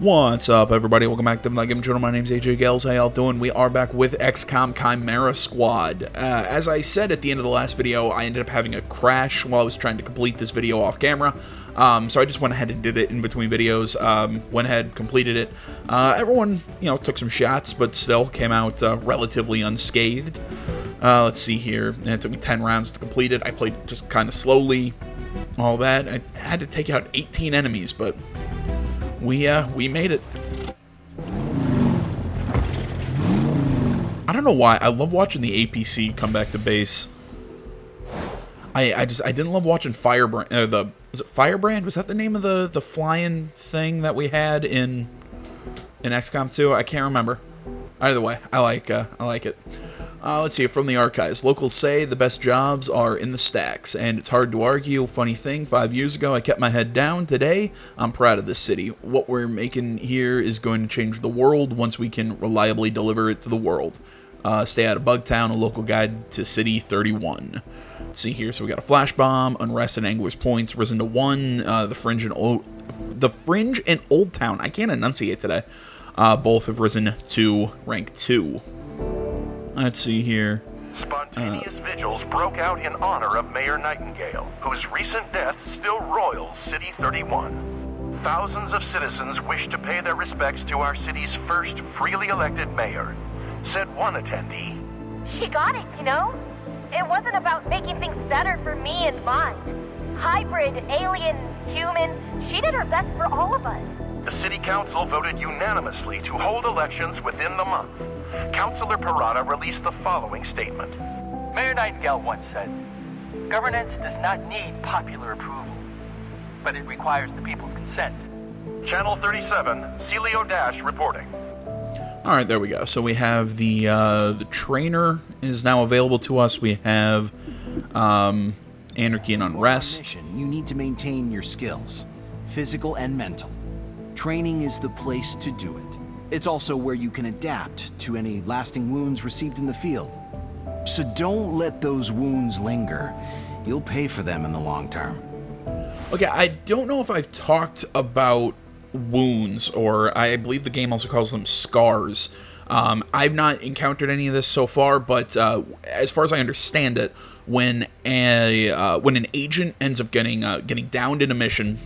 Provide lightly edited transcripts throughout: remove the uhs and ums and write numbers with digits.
What's up, everybody? Welcome back to the Game Channel. My name's AJ Gales. How y'all doing? We are back with XCOM Chimera Squad. As I said at the end of the last video, I ended up having a crash while I was trying to complete this video off camera. So I just went ahead and did it in between videos. Went ahead, completed it. Everyone, took some shots, but still came out relatively unscathed. Let's see here. It took me 10 rounds to complete it. I played just kind of slowly. All that. I had to take out 18 enemies, but we made it. I don't know why. I love watching the APC come back to base. I didn't love watching Firebrand. Was it Firebrand? Was that the name of the flying thing that we had in XCOM 2? I can't remember. Either way, I like it. Let's see, from the archives. Locals say the best jobs are in the stacks, and it's hard to argue. Funny thing, 5 years ago I kept my head down. Today, I'm proud of this city. What we're making here is going to change the world once we can reliably deliver it to the world. Stay out of Bugtown, a local guide to City 31. Let's see here, so we got a flash bomb, unrest and Angler's Points, risen to 1, the Fringe and Old Town, I can't enunciate today, both have risen to rank 2. Let's see here. Spontaneous vigils broke out in honor of Mayor Nightingale, whose recent death still roils City 31. Thousands of citizens wish to pay their respects to our city's first freely elected mayor, said one attendee. She got it, It wasn't about making things better for me and mine. Hybrid, alien, human, she did her best for all of us. The city council voted unanimously to hold elections within the month. Councilor Parada released the following statement. Mayor Nightingale once said, "Governance does not need popular approval, but it requires the people's consent." Channel 37, Celio Dash reporting. Alright, there we go. So we have the trainer is now available to us. We have Anarchy and Unrest. You need to maintain your skills, physical and mental. Training is the place to do it. It's also where you can adapt to any lasting wounds received in the field. So don't let those wounds linger. You'll pay for them in the long term. Okay, I don't know if I've talked about wounds, or I believe the game also calls them scars. I've not encountered any of this so far, but as far as I understand it, when an agent ends up getting downed in a mission,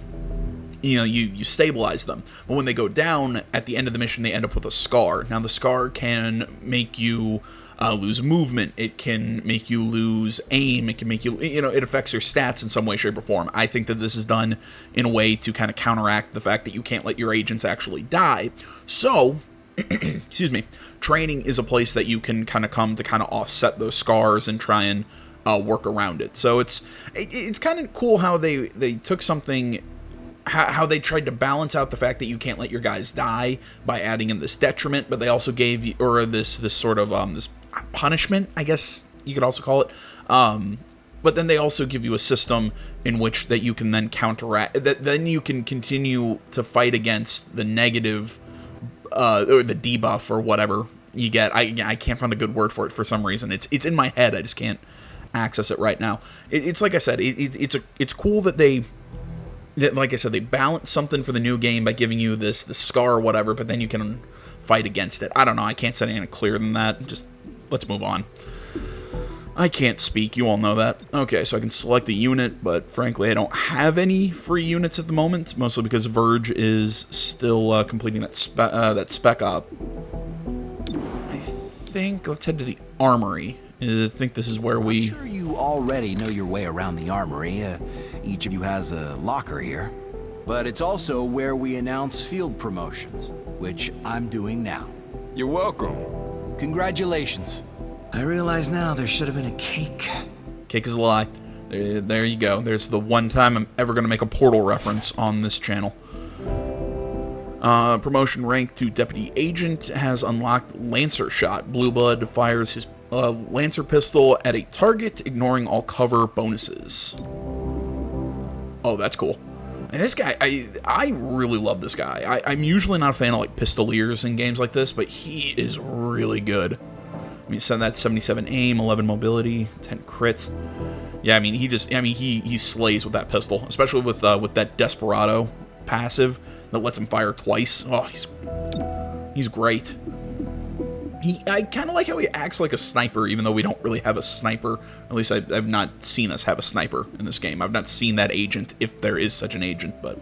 you stabilize them. But when they go down at the end of the mission, they end up with a scar. Now, the scar can make you lose movement. It can make you lose aim. It can make you, it affects your stats in some way, shape, or form. I think that this is done in a way to kind of counteract the fact that you can't let your agents actually die. So, excuse me, training is a place that you can kind of come to kind of offset those scars and try and work around it. So it's kind of cool how they took something, how they tried to balance out the fact that you can't let your guys die by adding in this detriment, but they also gave you, or this sort of this punishment, I guess you could also call it. But then they also give you a system in which that you can then counteract, that then you can continue to fight against the negative or the debuff or whatever you get. I can't find a good word for it for some reason. It's in my head. I just can't access it right now. It's like I said. It's cool that like I said, they balance something for the new game by giving you this scar or whatever, but then you can fight against it. I don't know. I can't say anything clearer than that. Just let's move on. I can't speak. You all know that. Okay, so I can select a unit, but frankly, I don't have any free units at the moment, mostly because Verge is still completing that spec op. I think let's head to the armory. I think this is where we... I'm sure you already know your way around the armory. Each of you has a locker here. But it's also where we announce field promotions, which I'm doing now. You're welcome. Congratulations. I realize now there should have been a cake. Cake is a lie. There you go. There's the one time I'm ever going to make a Portal reference on this channel. Promotion rank to Deputy Agent has unlocked Lancer Shot. Blue Blood fires his Lancer pistol at a target, ignoring all cover bonuses. Oh, that's cool. And this guy, I really love this guy. I'm usually not a fan of like pistoliers in games like this, but he is really good. I mean, send that 77 aim, 11 mobility, 10 crit. Yeah, I mean, he slays with that pistol, especially with that Desperado passive. that lets him fire twice. Oh, he's great. I kind of like how he acts like a sniper, even though we don't really have a sniper. At least I've not seen us have a sniper in this game. I've not seen that agent, if there is such an agent, but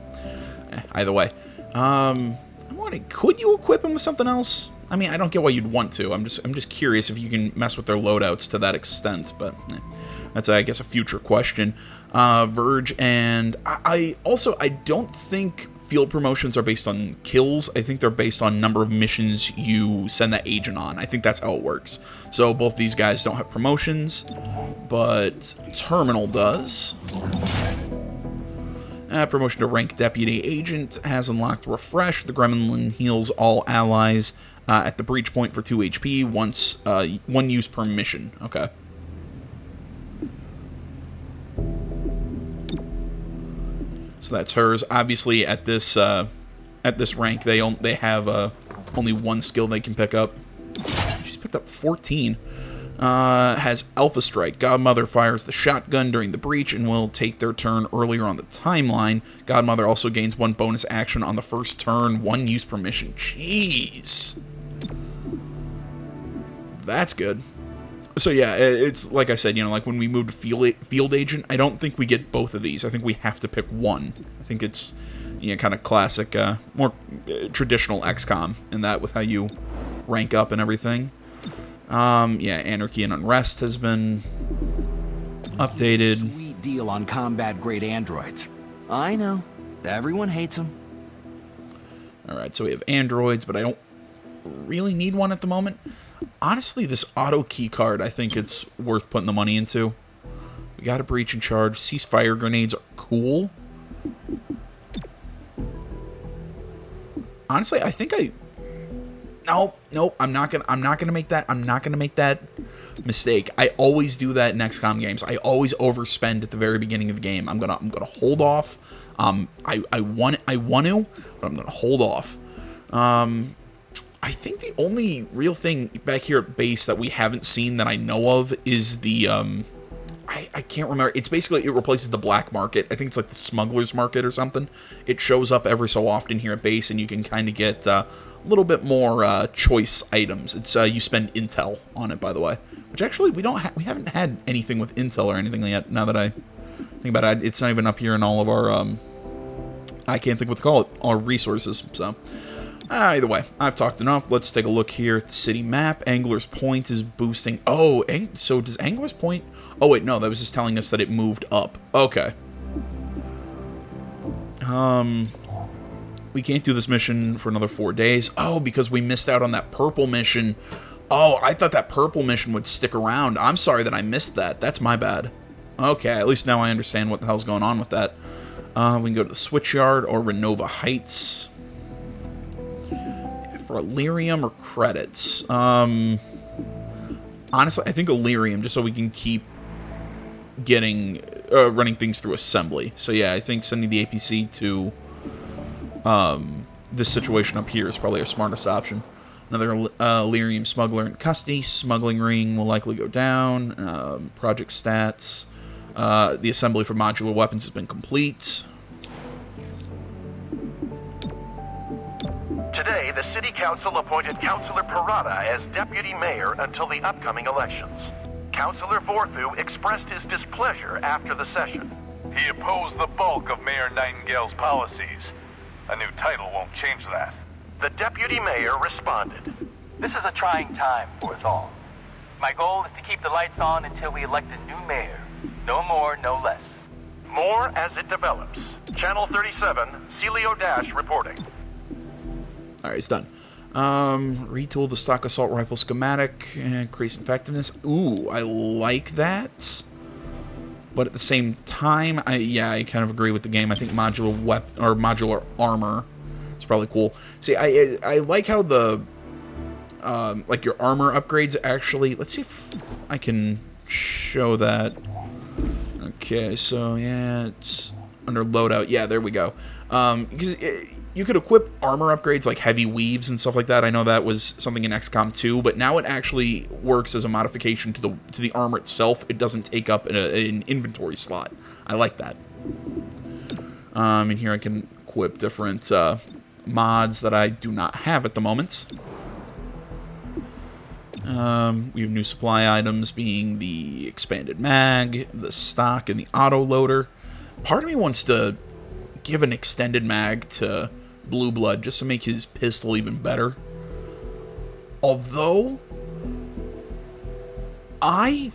either way. I'm wondering, could you equip him with something else? I mean, I don't get why you'd want to. I'm just curious if you can mess with their loadouts to that extent, but that's, I guess, a future question. Verge, and I don't think field promotions are based on kills. I think they're based on number of missions you send that agent on. I think that's how it works. So both these guys don't have promotions, but Terminal does. Promotion to rank Deputy Agent has unlocked Refresh. The Gremlin heals all allies at the breach point for 2 HP, once 1 use per mission. Okay. So that's hers. Obviously, at this rank, they have only 1 skill they can pick up. She's picked up 14. Has Alpha Strike. Godmother fires the shotgun during the breach and will take their turn earlier on the timeline. Godmother also gains 1 bonus action on the first turn, 1 use per mission. Jeez. That's good. So yeah, it's like I said, like when we moved to Field Agent, I don't think we get both of these. I think we have to pick one. I think it's, kind of classic, more traditional XCOM in that, with how you rank up and everything. Yeah, Anarchy and Unrest has been updated. Sweet deal on combat-grade androids. I know. Everyone hates them. Alright, so we have androids, but I don't really need one at the moment. Honestly, this auto key card, I think it's worth putting the money into. We got a breach in charge. Ceasefire grenades are cool. Honestly, I think Nope. I'm not gonna make that mistake. I always do that in XCOM games. I always overspend at the very beginning of the game. I'm gonna hold off. I want to, but I'm gonna hold off. I think the only real thing back here at base that we haven't seen that I know of is the I can't remember. It's basically, it replaces the black market. I think it's like the smuggler's market or something. It shows up every so often here at base, and you can kind of get a little bit more choice items. It's you spend intel on it, by the way, which actually we haven't had anything with intel or anything yet. Now that I think about it, it's not even up here in all of our I can't think what to call it, our resources. So either way, I've talked enough. Let's take a look here at the city map. Angler's Point is boosting. Oh, so does Angler's Point? Oh wait, no, that was just telling us that it moved up. Okay. We can't do this mission for another 4 days. Oh, because we missed out on that purple mission. Oh, I thought that purple mission would stick around. I'm sorry that I missed that. That's my bad. Okay, at least now I understand what the hell's going on with that. We can go to the Switchyard or Renova Heights. For Illyrium or credits? Honestly, I think Illyrium, just so we can keep getting running things through assembly. So yeah, I think sending the APC to this situation up here is probably our smartest option. Another Illyrium smuggler in custody. Smuggling ring will likely go down. Project stats. The assembly for modular weapons has been complete. Today, the City Council appointed Councilor Parada as Deputy Mayor until the upcoming elections. Councilor Vorthu expressed his displeasure after the session. He opposed the bulk of Mayor Nightingale's policies. A new title won't change that. The Deputy Mayor responded. This is a trying time for us all. My goal is to keep the lights on until we elect a new mayor. No more, no less. More as it develops. Channel 37, Celio Dash reporting. Alright, it's done. Retool the stock assault rifle schematic, increase effectiveness. Ooh, I like that. But at the same time, I kind of agree with the game. I think modular armor is probably cool. See, I like how the like your armor upgrades actually. Let's see if I can show that. Okay, so yeah, it's under loadout. Yeah, there we go. Because you could equip armor upgrades like heavy weaves and stuff like that. I know that was something in XCOM 2, but now it actually works as a modification to the armor itself. It doesn't take up an inventory slot. I like that. And here I can equip different mods that I do not have at the moment. We have new supply items being the expanded mag, the stock, and the auto loader. Part of me wants to give an extended mag to Blue Blood just to make his pistol even better. Although, I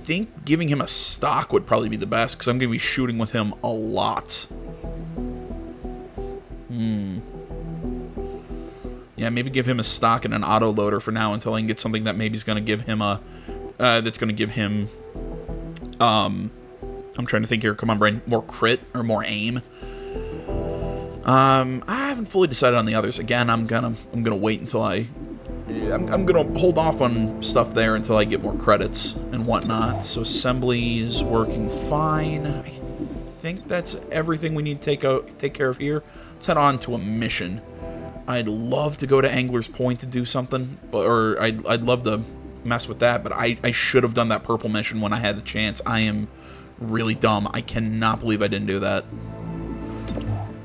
think giving him a stock would probably be the best, because I'm going to be shooting with him a lot. Yeah, maybe give him a stock and an auto loader for now until I can get something that maybe is going to give him a... that's going to give him... I'm trying to think here. Come on, brain. More crit or more aim. I haven't fully decided on the others. Again, I'm gonna wait until I'm gonna hold off on stuff there until I get more credits and whatnot. So assembly is working fine. I think that's everything we need to take care of here. Let's head on to a mission. I'd love to go to Angler's Point to do something, or I'd love to mess with that, but I should have done that purple mission when I had the chance. I am really dumb. I cannot believe I didn't do that.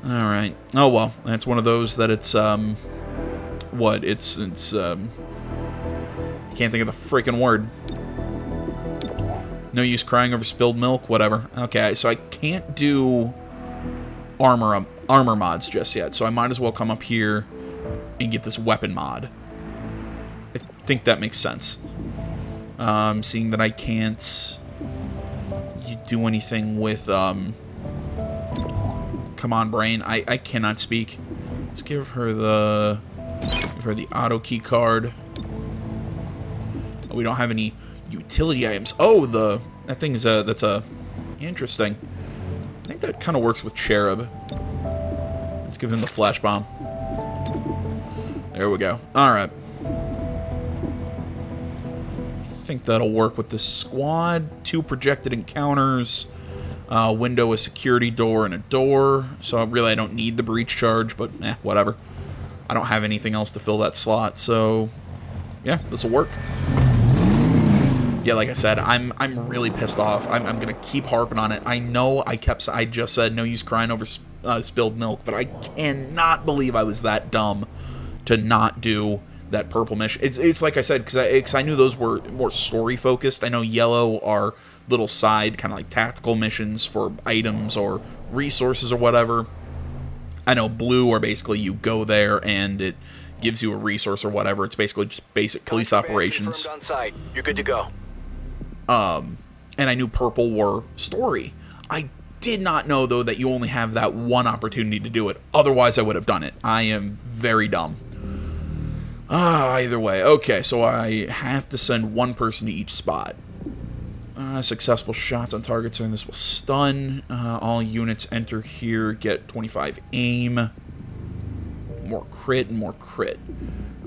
Alright. Oh well, that's one of those that it's, what? I can't think of the freaking word. No use crying over spilled milk, whatever. Okay, so I can't do armor mods just yet, so I might as well come up here and get this weapon mod. I think that makes sense. Seeing that I can't do anything with, come on, brain. I cannot speak. Let's give her the auto key card. Oh, we don't have any utility items. Oh, that thing's that's interesting. I think that kind of works with Cherub. Let's give him the flash bomb. There we go. Alright. I think that'll work with this squad. 2 projected encounters. Window, a security door, and a door. So really I don't need the breach charge, but whatever. I don't have anything else to fill that slot, so yeah, this'll work. Yeah, like I said, I'm really pissed off. I'm gonna keep harping on it. I know I just said no use crying over spilled milk, but I cannot believe I was that dumb to not do that purple mission. It's like I said, because I knew those were more story focused. I know yellow are little side kind of like tactical missions for items or resources or whatever. I know blue are basically you go there and it gives you a resource or whatever. It's basically just basic police operations. On site. You're good to go. And I knew purple were story. I did not know, though, that you only have that one opportunity to do it. Otherwise, I would have done it. I am very dumb. Either way. Okay, so I have to send one person to each spot. Successful shots on targets during this will stun. All units enter here get 25 aim. More crit and more crit.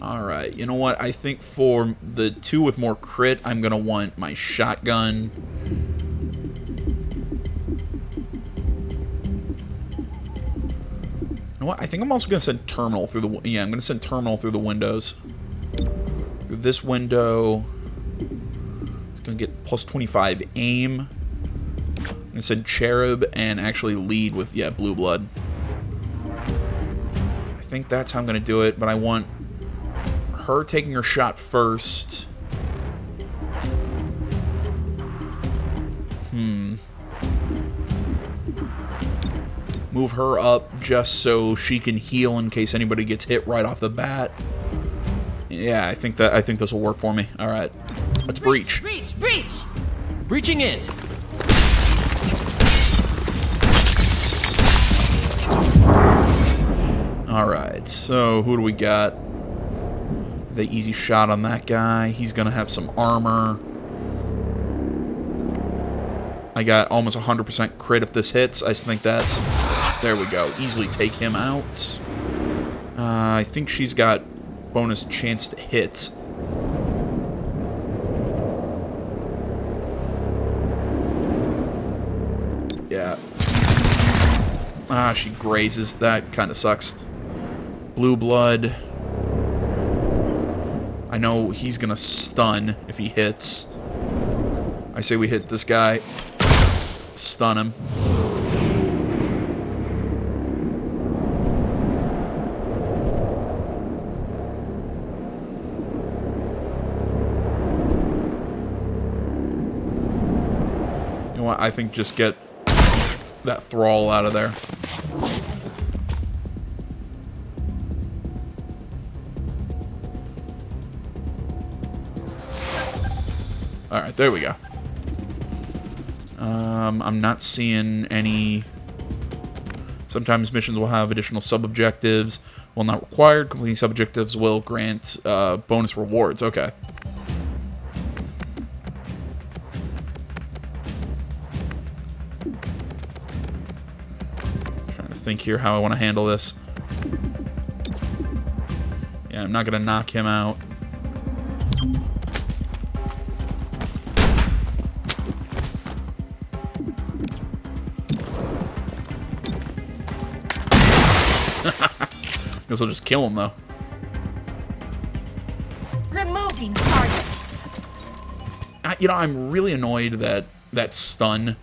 Alright, you know what? I think for the 2 with more crit, I'm going to want my shotgun. You know what? I think I'm also going to send terminal through the... Yeah, I'm going to send terminal through the windows. Through this window. It's going to get plus 25 aim. I'm going to send Cherub and actually lead with, yeah, Blue Blood. I think that's how I'm going to do it, but I want her taking her shot first. Move her up just so she can heal in case anybody gets hit right off the bat. Yeah, I think this will work for me. All right, let's breach. Breach! Breaching in. All right, so who do we got? The easy shot on that guy. He's gonna have some armor. I got almost 100% crit if this hits. I think that's... There we go. Easily take him out. I think she's got bonus chance to hit. Yeah. She grazes. That kind of sucks. Blue Blood. I know he's gonna stun if he hits. I say we hit this guy. Stun him. what? I think just get that thrall out of there. Alright, there we go. I'm not seeing any... Sometimes missions will have additional sub-objectives. While not required, completing sub-objectives will grant bonus rewards. Okay. Trying to think here how I want to handle this. Yeah, I'm not going to knock him out. Guess I'll just kill him, though. Removing target. You know, I'm really annoyed that that stun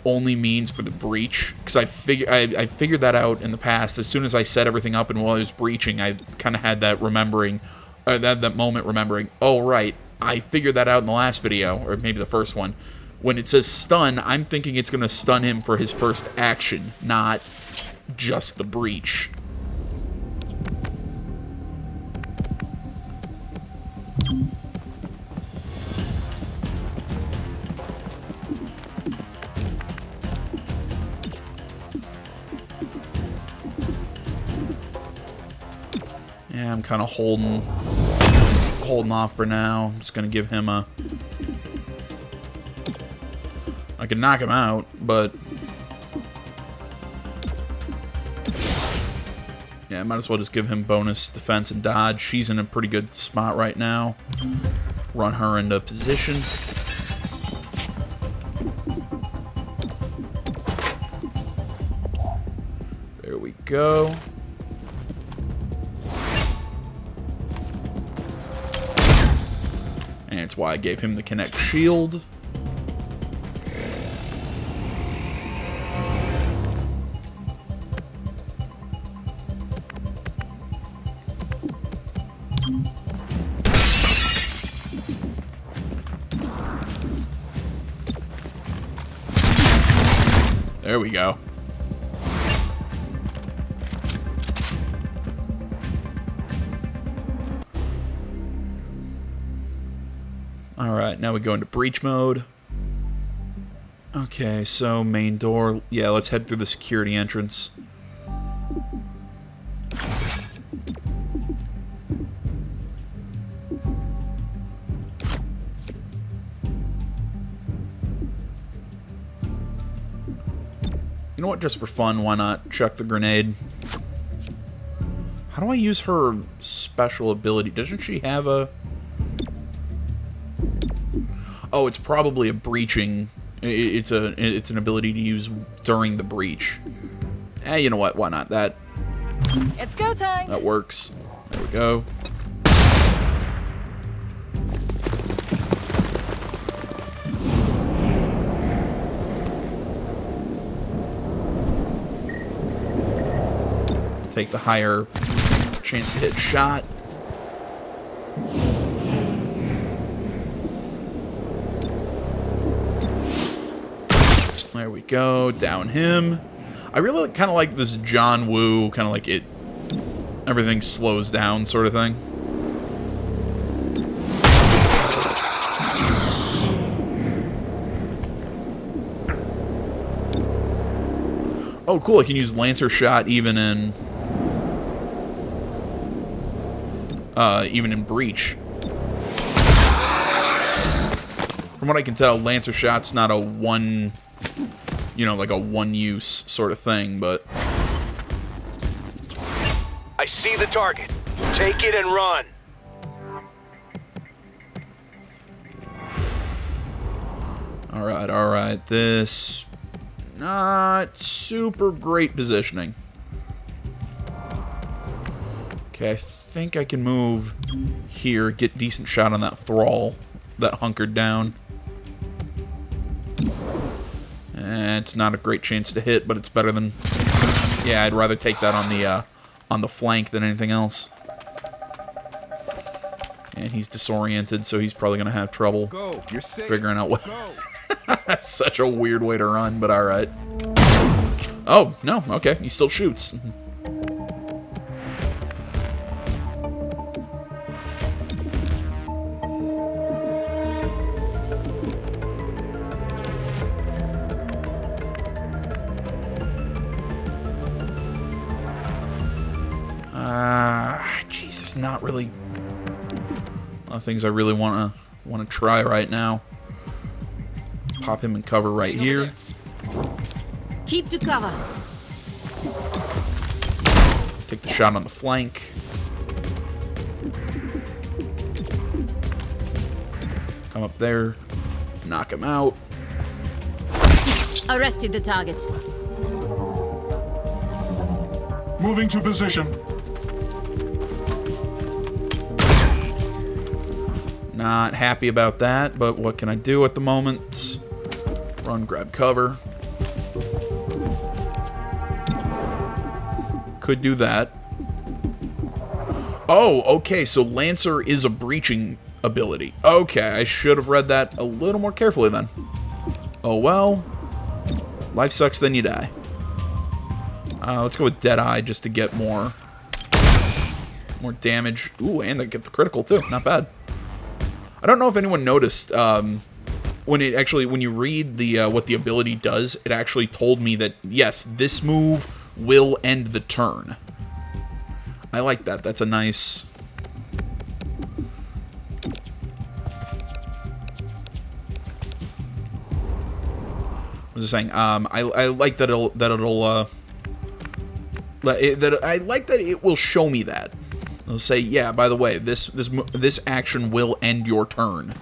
only means for the breach, because I figured that out in the past. As soon as I set everything up and while I was breaching, I kind of had that remembering, or that moment remembering, oh, right, I figured that out in the last video, or maybe the first one. When it says stun, I'm thinking it's going to stun him for his first action, not just the breach. Yeah, I'm kind of holding off for now. I'm just gonna give him a... I can knock him out, but... Yeah, I might as well just give him bonus defense and dodge. She's in a pretty good spot right now. Run her into position. There we go. And it's why I gave him the Connect Shield. There we go. Alright, now we go into breach mode. Okay, so main door. Yeah, let's head through the security entrance. You know what, just for fun, why not chuck the grenade? How do I use her special ability? Doesn't she have a... Oh, it's probably a breaching... It's an ability to use during the breach. You know what, why not? It's go time! That works. There we go. Take the higher chance to hit shot. There we go. Down him. I really kind of like this John Woo, kind of like it. Everything slows down sort of thing. Oh, cool. I can use Lancer Shot even in Breach. From what I can tell, Lancer Shot's not a one, like a one-use sort of thing, but... I see the target. Take it and run. Alright. This... Not super great positioning. Okay, I think I can move here, get decent shot on that thrall that hunkered down. It's not a great chance to hit, but it's better than... Yeah, I'd rather take that on the flank than anything else. And he's disoriented, so he's probably going to have trouble figuring out what... That's such a weird way to run, but alright. Oh, no, okay, he still shoots. Jesus, not really a lot of things I really want to try right now. Pop him in cover right here. Keep to cover. Take the shot on the flank. Come up there. Knock him out. Arrested the target. Moving to position. Not happy about that, but what can I do at the moment? Run, grab cover. Could do that. Oh, okay, so Lancer is a breaching ability. Okay, I should have read that a little more carefully then. Oh well. Life sucks, then you die. Let's go with Deadeye just to get more damage. Ooh, and I get the critical too. Not bad. I don't know if anyone noticed when you read the what the ability does, it actually told me that yes, this move will end the turn. I like that. That's a nice. I was just saying. I like that I like that it will show me that. It'll say, yeah, by the way, this action will end your turn.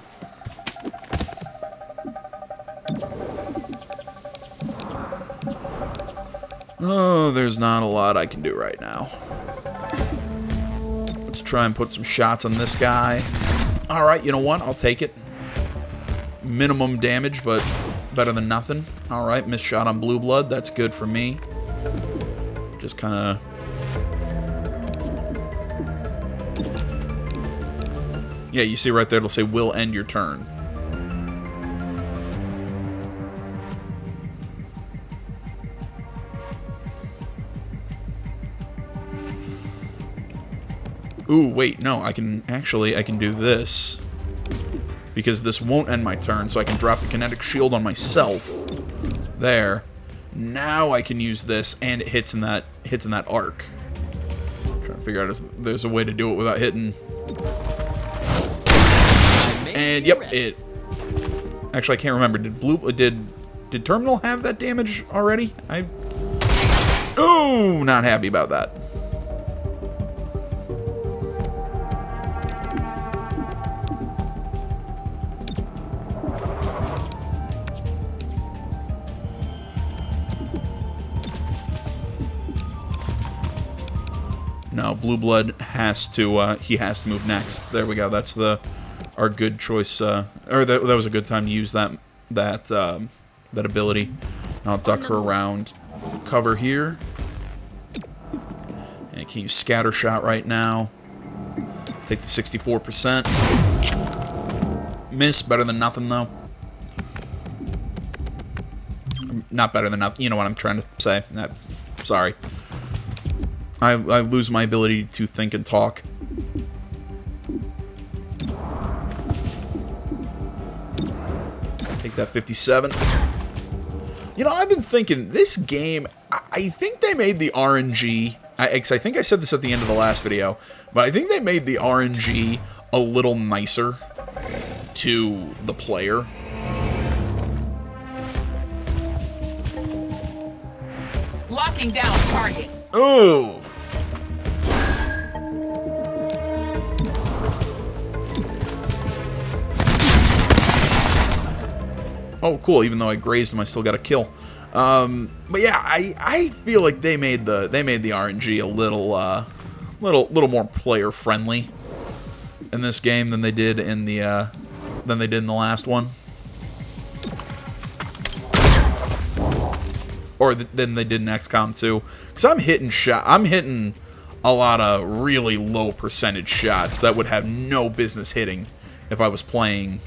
Oh, there's not a lot I can do right now. Let's try and put some shots on this guy. Alright, you know what? I'll take it. Minimum damage, but better than nothing. Alright, missed shot on Blue Blood. That's good for me. Just kind of... Yeah, you see right there, it'll say, will end your turn. Ooh, wait, no, I can do this. Because this won't end my turn, so I can drop the kinetic shield on myself. There. Now I can use this, and it hits in that arc. I'm trying to figure out if there's a way to do it without hitting. And yep, it. Actually, I can't remember. Did Terminal have that damage already? Oh, not happy about that. No, Blue Blood has to. He has to move next. There we go. That's our good choice. Or that was a good time to use that ability. I'll duck her around, cover here, and I can use Scatter Shot right now. Take the 64%. Miss, better than nothing though. Not better than nothing. You know what I'm trying to say. Sorry. I lose my ability to think and talk. Take that 57. You know, I've been thinking, this game, I think they made the RNG, I think I said this at the end of the last video, but I think they made the RNG a little nicer to the player. Locking down target. Oh. Oh, cool. Even though I grazed him, I still got a kill. But yeah, I feel like they made the RNG a little more player friendly in this game than they did in the last one, or than they did in XCOM 2. Because I'm hitting a lot of really low percentage shots that would have no business hitting if I was playing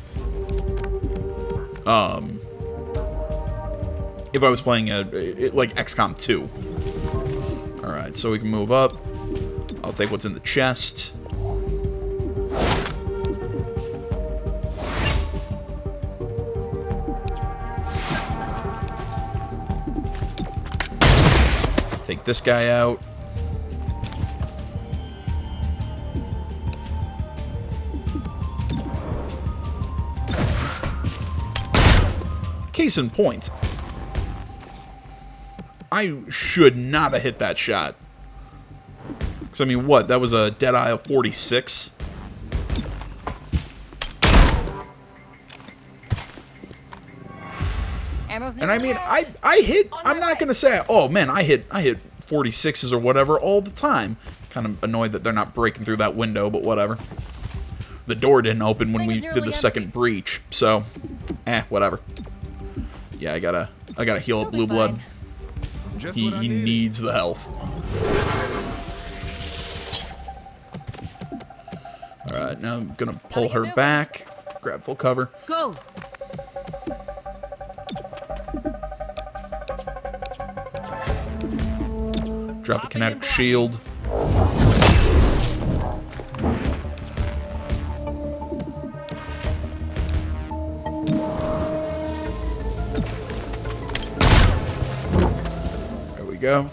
if I was playing like XCOM 2. Alright, so we can move up. I'll take what's in the chest. Take this guy out. Case in point, I should not have hit that shot. Because, I mean, what? That was a Deadeye of 46? And I mean, I hit, I'm not going to say, oh man, I hit 46s or whatever all the time. Kind of annoyed that they're not breaking through that window, but whatever. The door didn't open when we did the second breach, so, whatever. Yeah, I gotta heal up Blue Blood. He needs the health. Alright, now I'm gonna pull her back. Grab full cover. Go! Drop the kinetic shield. Go.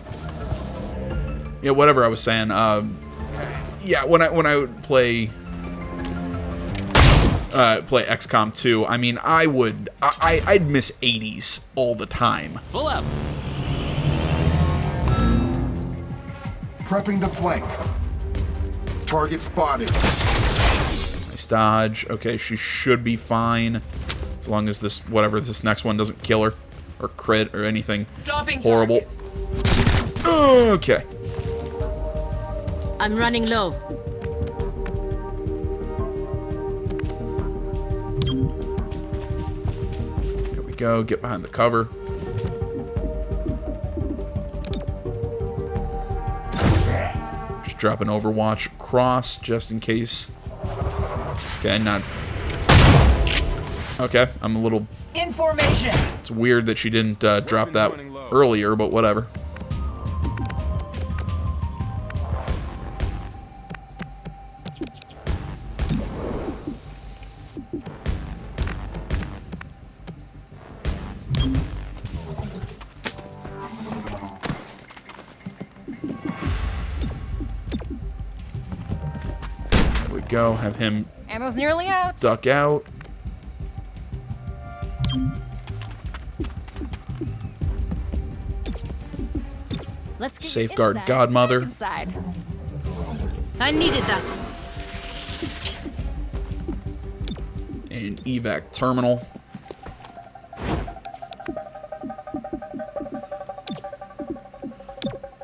Yeah, whatever I was saying. Yeah, when I would play XCOM 2, I mean, I'd miss 80s all the time. Full up. Prepping to flank. Target spotted. Nice dodge. Okay, she should be fine as long as this next one doesn't kill her or crit or anything horrible. Okay. I'm running low. There we go. Get behind the cover. Just drop an Overwatch across just in case. Okay, not. Okay, I'm a little. In formation. It's weird that she didn't drop that earlier, but whatever. Go have him ammo's nearly out. Duck out. Let's get safeguard Godmother. I needed that. And evac terminal.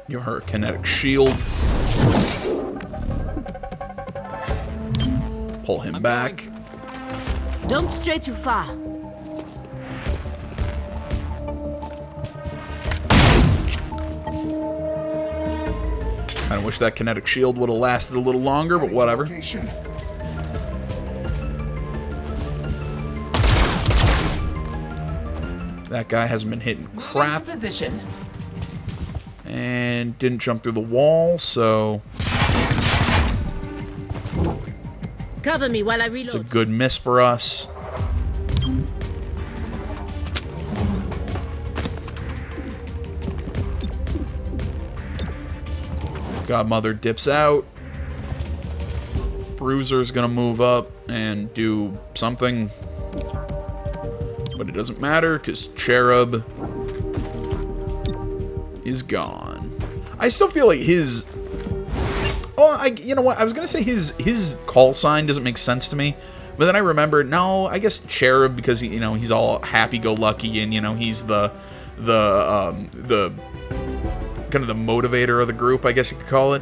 Give her a kinetic shield. Pull him back. Don't stray too far. Kinda wish that kinetic shield would have lasted a little longer, but whatever. That guy hasn't been hitting crap. Position. And didn't jump through the wall, so cover me while I reload. It's a good miss for us. Godmother dips out. Bruiser's gonna move up and do something. But it doesn't matter, because Cherub is gone. I still feel like his... Oh, you know what? I was gonna say his call sign doesn't make sense to me, but then I remembered. No, I guess Cherub, because he's all happy-go-lucky, and he's the kind of the motivator of the group, I guess you could call it.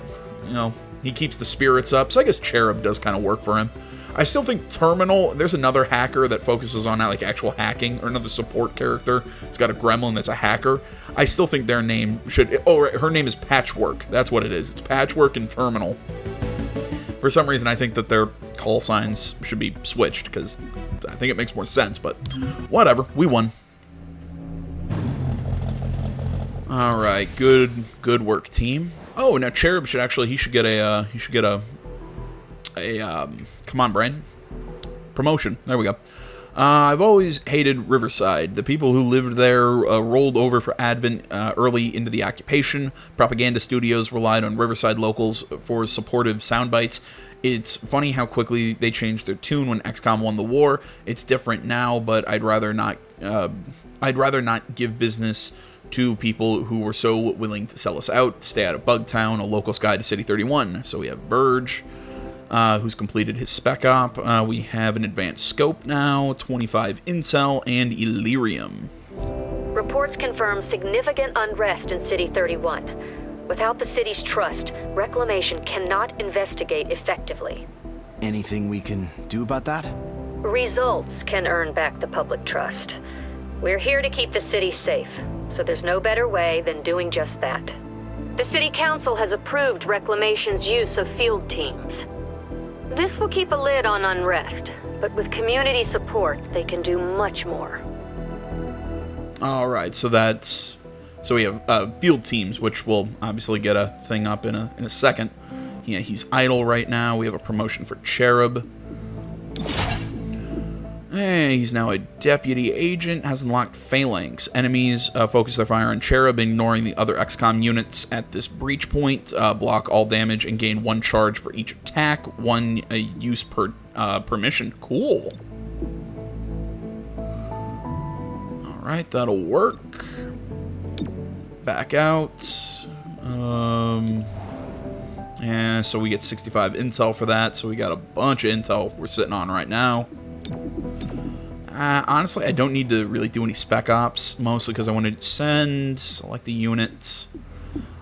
He keeps the spirits up, so I guess Cherub does kind of work for him. I still think Terminal, there's another hacker that focuses on like actual hacking, or another support character. It's got a gremlin that's a hacker. I still think their name should... Oh, right, her name is Patchwork. That's what it is. It's Patchwork and Terminal. For some reason, I think that their call signs should be switched, because I think it makes more sense, but whatever. We won. All right, good work, team. Oh, now Cherub should actually get a come on, Brian, promotion. There we go. I've always hated Riverside. The people who lived there rolled over for Advent early into the occupation. Propaganda studios relied on Riverside locals for supportive sound bites. It's funny how quickly they changed their tune when XCOM won the war. It's different now, but I'd rather not give business to people who were so willing to sell us out. Stay out of Bugtown, a local's guide to City 31. So we have Verge, who's completed his spec op. We have an advanced scope now, 25 intel, and Illyrium. Reports confirm significant unrest in City 31. Without the city's trust, Reclamation cannot investigate effectively. Anything we can do about that? Results can earn back the public trust. We're here to keep the city safe, so there's no better way than doing just that. The City Council has approved Reclamation's use of field teams. This will keep a lid on unrest, but with community support, they can do much more. Alright, so we have field teams, which we'll obviously get a thing up in a second. Yeah, he's idle right now. We have a promotion for Cherub. He's now a deputy agent, has unlocked Phalanx. Enemies focus their fire on Cherub, ignoring the other XCOM units at this breach point. Block all damage and gain 1 charge for each attack, 1 use per mission. Cool. Alright, that'll work. Back out. Yeah, so we get 65 intel for that, so we got a bunch of intel we're sitting on right now. Honestly, I don't need to really do any spec ops, mostly because I want to select the unit.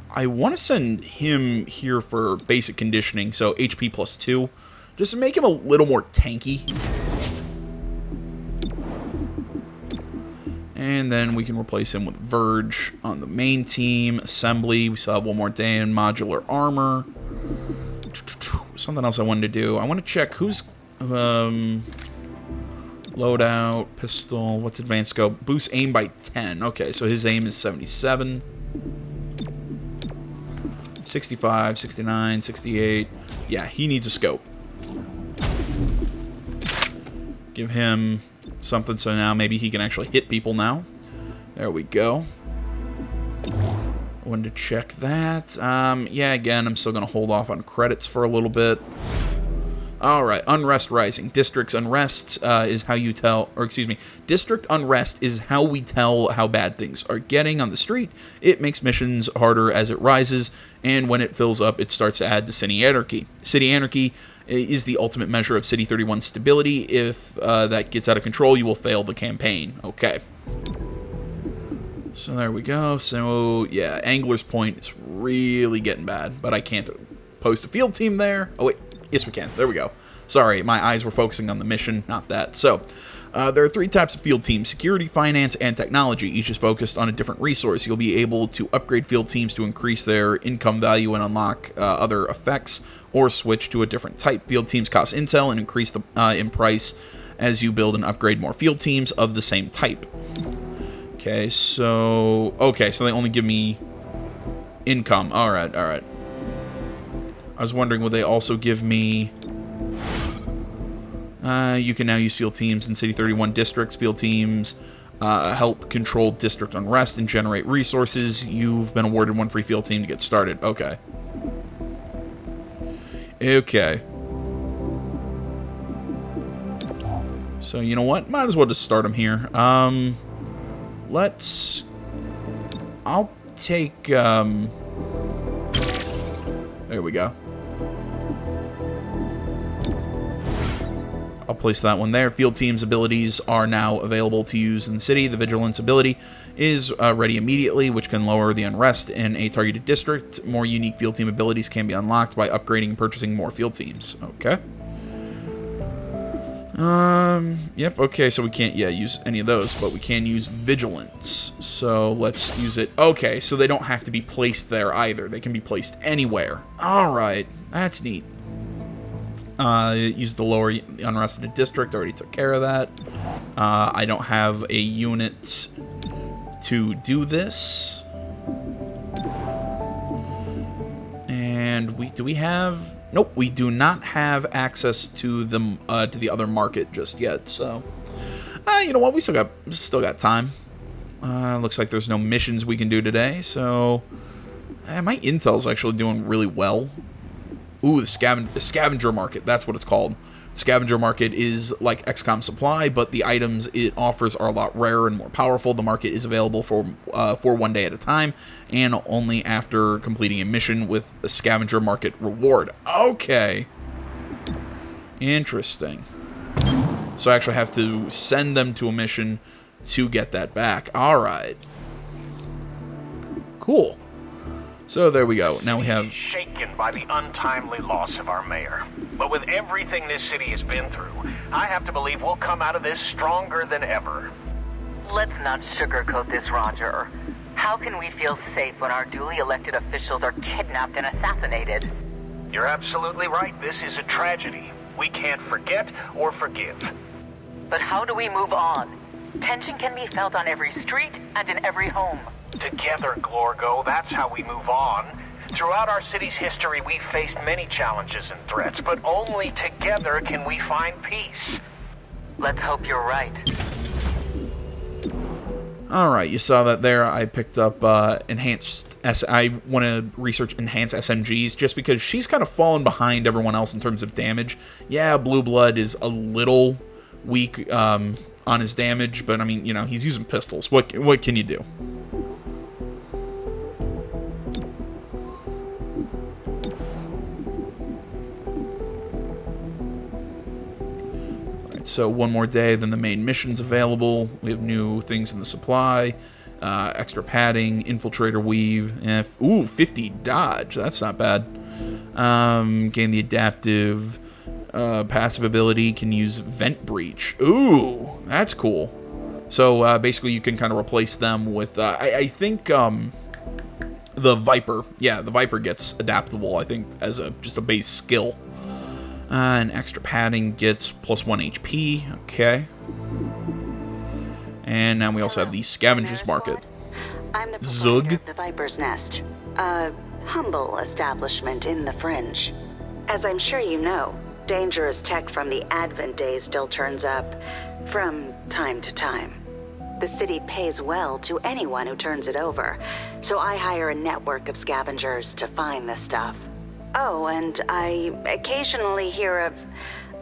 I want to send him here for basic conditioning, so HP +2, just to make him a little more tanky. And then we can replace him with Verge on the main team. Assembly, we still have 1 more day in modular armor. Something else I wanted to do. I want to check who's... loadout, pistol, what's advanced scope? Boost aim by 10. Okay, so his aim is 77. 65, 69, 68. Yeah, he needs a scope. Give him something so now maybe he can actually hit people now. There we go. I wanted to check that. Yeah, again, I'm still going to hold off on credits for a little bit. Alright, Unrest Rising. District's Unrest is how you tell, or excuse me, District Unrest is how we tell how bad things are getting on the street. It makes missions harder as it rises, and when it fills up, it starts to add to City Anarchy. City Anarchy is the ultimate measure of City 31's stability. If that gets out of control, you will fail the campaign. Okay. So there we go. So, yeah, Angler's Point is really getting bad, but I can't post a field team there. Oh, wait. Yes, we can. There we go. Sorry, my eyes were focusing on the mission, not that. So, there are 3 types of field teams: security, finance, and technology. Each is focused on a different resource. You'll be able to upgrade field teams to increase their income value and unlock other effects, or switch to a different type. Field teams cost intel and increase in price as you build and upgrade more field teams of the same type. Okay, so they only give me income. All right. I was wondering, would they also give me... you can now use field teams in City 31 districts. Field teams help control district unrest and generate resources. You've been awarded 1 free field team to get started. Okay. So, you know what? Might as well just start them here. I'll take... there we go. I'll place that one there. Field team's abilities are now available to use in the city. The Vigilance ability is ready immediately, which can lower the unrest in a targeted district. More unique field team abilities can be unlocked by upgrading and purchasing more field teams. Okay. Yep, okay, so we can't, use any of those, but we can use Vigilance. So let's use it. Okay, so they don't have to be placed there either. They can be placed anywhere. Alright, that's neat. Use the lower unrest in a district. Already took care of that. I don't have a unit to do this. do we have... Nope, we do not have access to the other market just yet, so... you know what, we still got time. Looks like there's no missions we can do today, so... my intel's actually doing really well. Ooh, the scavenger market, that's what it's called. Scavenger market is like XCOM Supply, but the items it offers are a lot rarer and more powerful. The market is available for 1 day at a time, and only after completing a mission with a scavenger market reward. Okay. Interesting. So I actually have to send them to a mission to get that back. Alright. Cool. So there we go. Now we have... shaken by the untimely loss of our mayor. But with everything this city has been through, I have to believe we'll come out of this stronger than ever. Let's not sugarcoat this, Roger. How can we feel safe when our duly elected officials are kidnapped and assassinated? You're absolutely right. This is a tragedy. We can't forget or forgive. But how do we move on? Tension can be felt on every street and in every home. Together, Glorgo, that's how we move on. Throughout our city's history, we've faced many challenges and threats, but only together can we find peace. Let's hope you're right. Alright, you saw that there. I picked up enhanced... I want to research enhanced SMGs, just because she's kind of fallen behind everyone else in terms of damage. Yeah, Blue Blood is a little weak on his damage, but I mean, you know, he's using pistols. What can you do? So 1 more day, then the main mission's available. We have new things in the supply. Extra padding, infiltrator weave. Ooh, 50 dodge. That's not bad. Gain the adaptive passive ability. Can use vent breach. Ooh, that's cool. So basically you can kind of replace them with... I think the Viper. Yeah, the Viper gets adaptable, I think, as just a base skill. And extra padding gets +1 HP. Okay. And now we also have the Scavengers Market. I'm the Zug. proprietor of the Viper's Nest, a humble establishment in the fringe. As I'm sure you know, dangerous tech from the Advent days still turns up from time to time. The city pays well to anyone who turns it over, so I hire a network of scavengers to find this stuff. Oh, and I occasionally hear of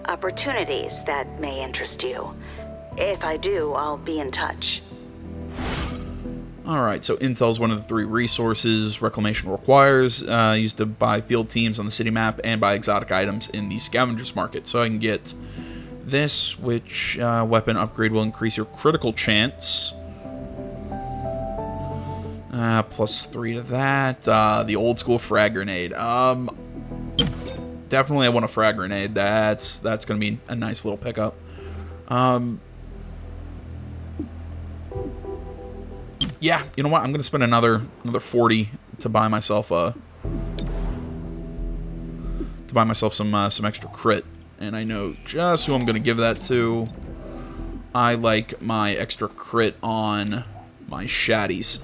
opportunities that may interest you. If I do, I'll be in touch. Alright, so Intel's one of the 3 resources Reclamation requires, used to buy field teams on the city map and buy exotic items in the Scavengers Market. So I can get this, which weapon upgrade will increase your critical chance. +3 to that. The old school frag grenade. Definitely I want a frag grenade. That's going to be a nice little pickup. Yeah, you know what? I'm going to spend another 40 to buy myself some extra crit. And I know just who I'm going to give that to. I like my extra crit on my shaddies.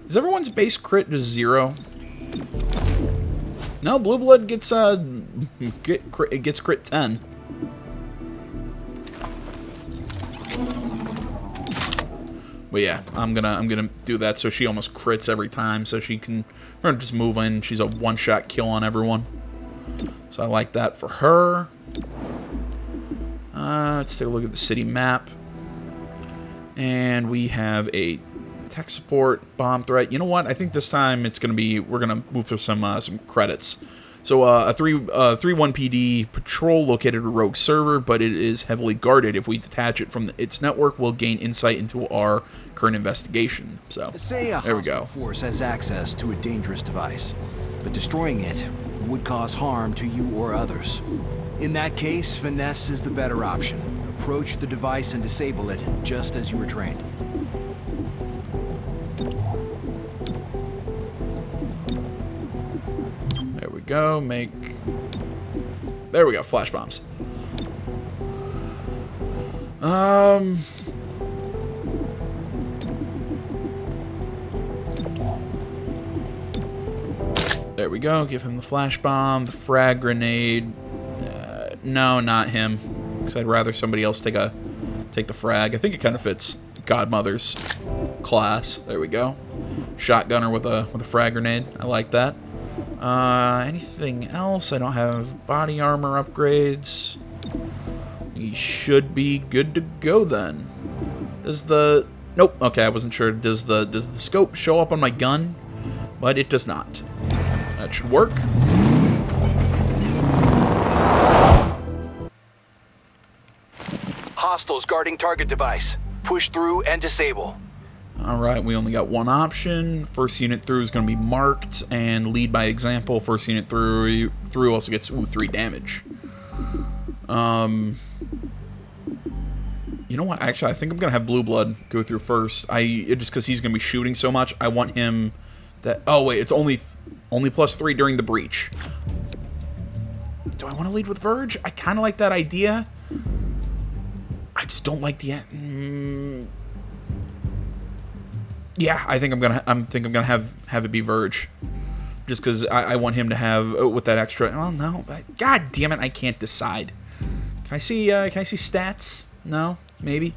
Is everyone's base crit just 0? No, Blue Blood gets crit 10. But yeah, I'm gonna do that so she almost crits every time, so she can just move in. She's a one-shot kill on everyone. So I like that for her. Let's take a look at the city map. And we have a tech support, bomb threat. You know what? I think this time it's gonna be, we're gonna move through some credits. So a 3-1 PD patrol located a rogue server, but it is heavily guarded. If we detach it from its network, we'll gain insight into our current investigation. So say a there we go. Force has access to a dangerous device, but destroying it would cause harm to you or others. In that case, finesse is the better option. Approach the device and disable it, just as you were trained. There we go. There we go. Flash bombs. There we go. Give him the flash bomb, the frag grenade. No, not him. Because I'd rather somebody else take the frag. I think it kind of fits Godmother's class. There we go. Shotgunner with a frag grenade. I like that. Anything else? I don't have body armor upgrades. We should be good to go then. Does the... Nope. Okay, I wasn't sure. Does the scope show up on my gun? But it does not. That should work. Hostiles guarding target device. Push through and disable. Alright, we only got one option. First unit through is going to be marked, and lead by example. First unit through also gets 3 damage. You know what? Actually, I think I'm going to have Blue Blood go through first. Just because he's going to be shooting so much, I want him that... Oh, wait, it's only +3 during the breach. Do I want to lead with Verge? I kind of like that idea. I just don't like the... Yeah, I think I'm gonna have it be Verge, just because I want him to have with that extra. Oh no! God damn it! I can't decide. Can I see stats? No, maybe.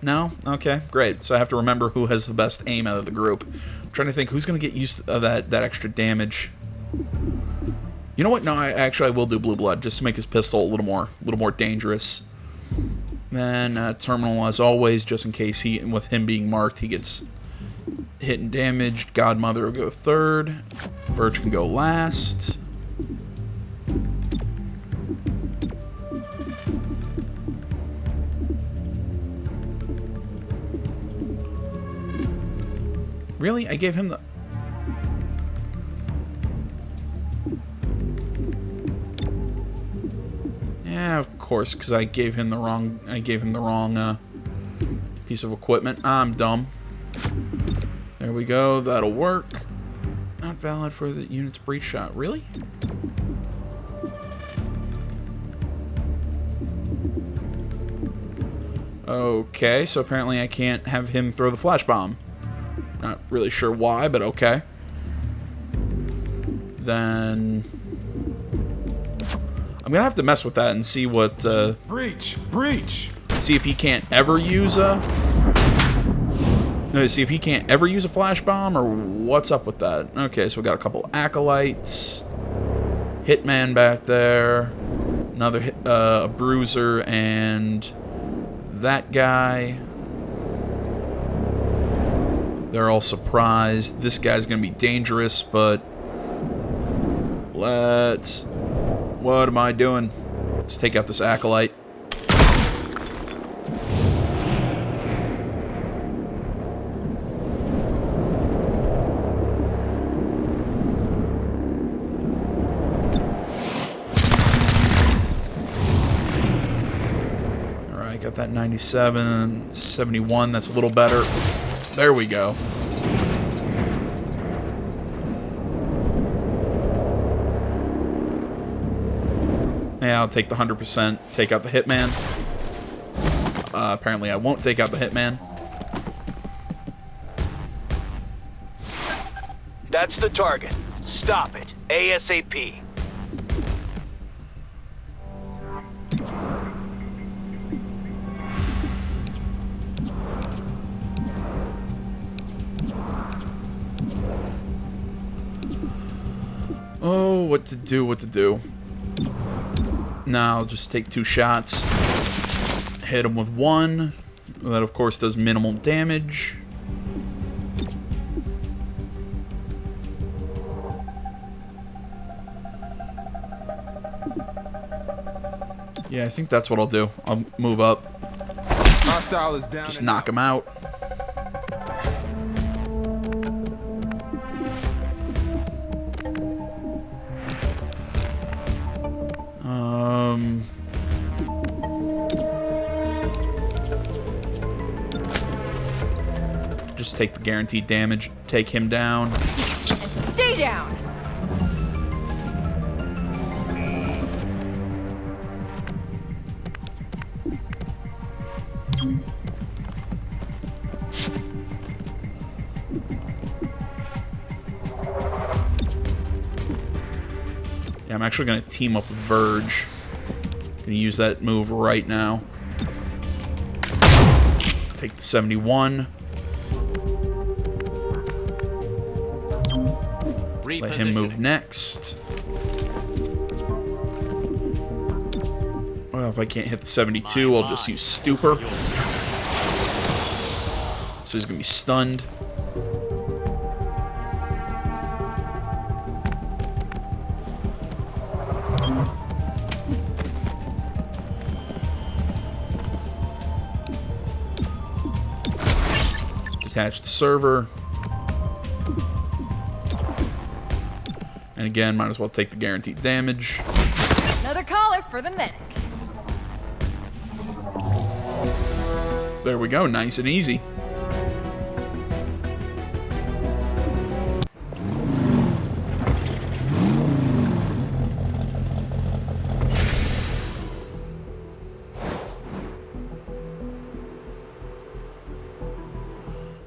No. Okay, great. So I have to remember who has the best aim out of the group. I'm trying to think who's gonna get used to that extra damage. You know what? No, I will do Blue Blood just to make his pistol a little more dangerous. Then Terminal, as always, just in case with him being marked, he gets hit and damaged. Godmother will go third. Verge can go last. Really? I gave him the... Yeah, of course, because I gave him the wrong piece of equipment. I'm dumb. There we go. That'll work. Not valid for the unit's breach shot. Really? Okay, so apparently I can't have him throw the flash bomb. Not really sure why, but okay. Then I'm gonna have to mess with that and see what breach. See if he can't ever use a... No, see if he can't ever use a flash bomb, or what's up with that. Okay, so we got a couple acolytes, hitman back there, another a bruiser, and that guy. They're all surprised. This guy's gonna be dangerous, but let's... What am I doing? Let's take out this acolyte. Alright, got that 97, 71, that's a little better. There we go. Yeah, I'll take the 100%, take out the hitman. Apparently I won't take out the hitman. That's the target. Stop it. ASAP. Oh, what to do. Now I'll just take 2 shots. Hit him with 1. That, of course, does minimal damage. Yeah, I think that's what I'll do. I'll move up. Hostile is down. Just knock him out. Just take the guaranteed damage. Take him down. Stay down. Yeah, I'm actually going to team up with Verge. Going to use that move right now. Take the 71. Let him move next. Well, if I can't hit the 72, I'll just use Stupor. So he's going to be stunned. Detach the server. And again, might as well take the guaranteed damage. Another caller for the medic. There we go, nice and easy.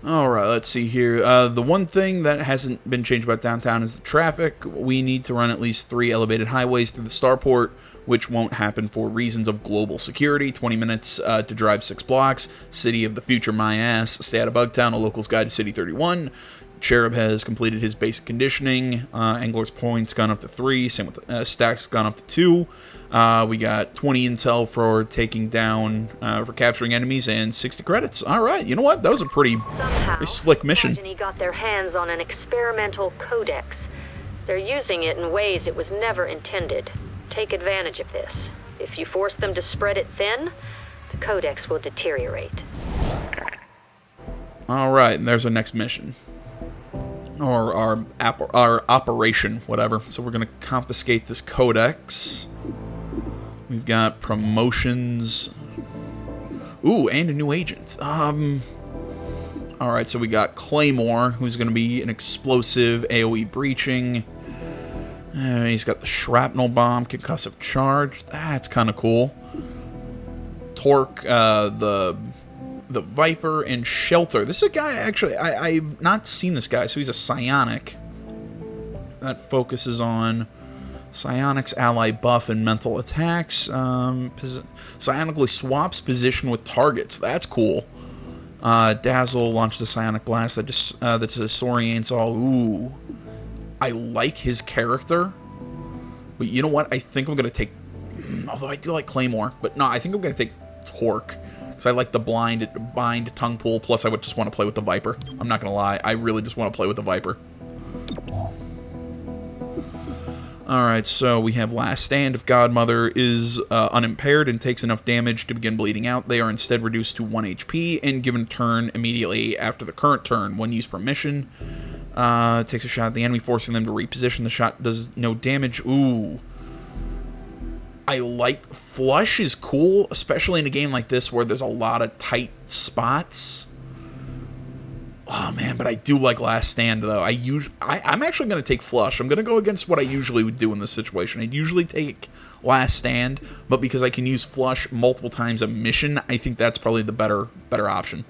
Alright, let's see here. The one thing that hasn't been changed about downtown is the traffic. We need to run at least 3 elevated highways through the starport, which won't happen for reasons of global security. 20 minutes to drive 6 blocks. City of the future, my ass. Stay out of Bugtown, a local's guide to City 31. Cherub has completed his basic conditioning. Angler's points gone up to 3. Same with Stacks gone up to 2. We got 20 intel for taking down, for capturing enemies, and 60 credits. All right, you know what? That was a pretty slick mission. He got their hands on an experimental Codex. They're using it in ways it was never intended. Take advantage of this. If you force them to spread it thin, the Codex will deteriorate. All right, and there's our next mission. Or our operation, whatever. So we're going to confiscate this Codex. We've got promotions. Ooh, and a new agent. Alright, so we got Claymore, who's going to be an explosive AoE breaching. He's got the shrapnel bomb, concussive charge. That's kind of cool. Torque, the Viper, and Shelter. This is a guy, actually, I've not seen this guy, so he's a psionic. That focuses on psionics, ally buff, and mental attacks. Psionically swaps position with targets. That's cool. Dazzle launches a psionic blast that disorients all. Ooh. I like his character. But you know what? I think I'm going to take... Although I do like Claymore. But no, I think I'm going to take Torque. Because I like the bind, tongue pull, plus I would just want to play with the Viper. I'm not going to lie. I really just want to play with the Viper. Alright, so we have Last Stand. If Godmother is unimpaired and takes enough damage to begin bleeding out, they are instead reduced to 1 HP and given a turn immediately after the current turn. 1 use per mission. Takes a shot at the enemy, forcing them to reposition. The shot does no damage. Ooh. I like Flush is cool, especially in a game like this where there's a lot of tight spots. Oh man, but I do like Last Stand though. I'm actually going to take Flush. I'm going to go against what I usually would do in this situation. I'd usually take Last Stand, but because I can use Flush multiple times a mission, I think that's probably the better option.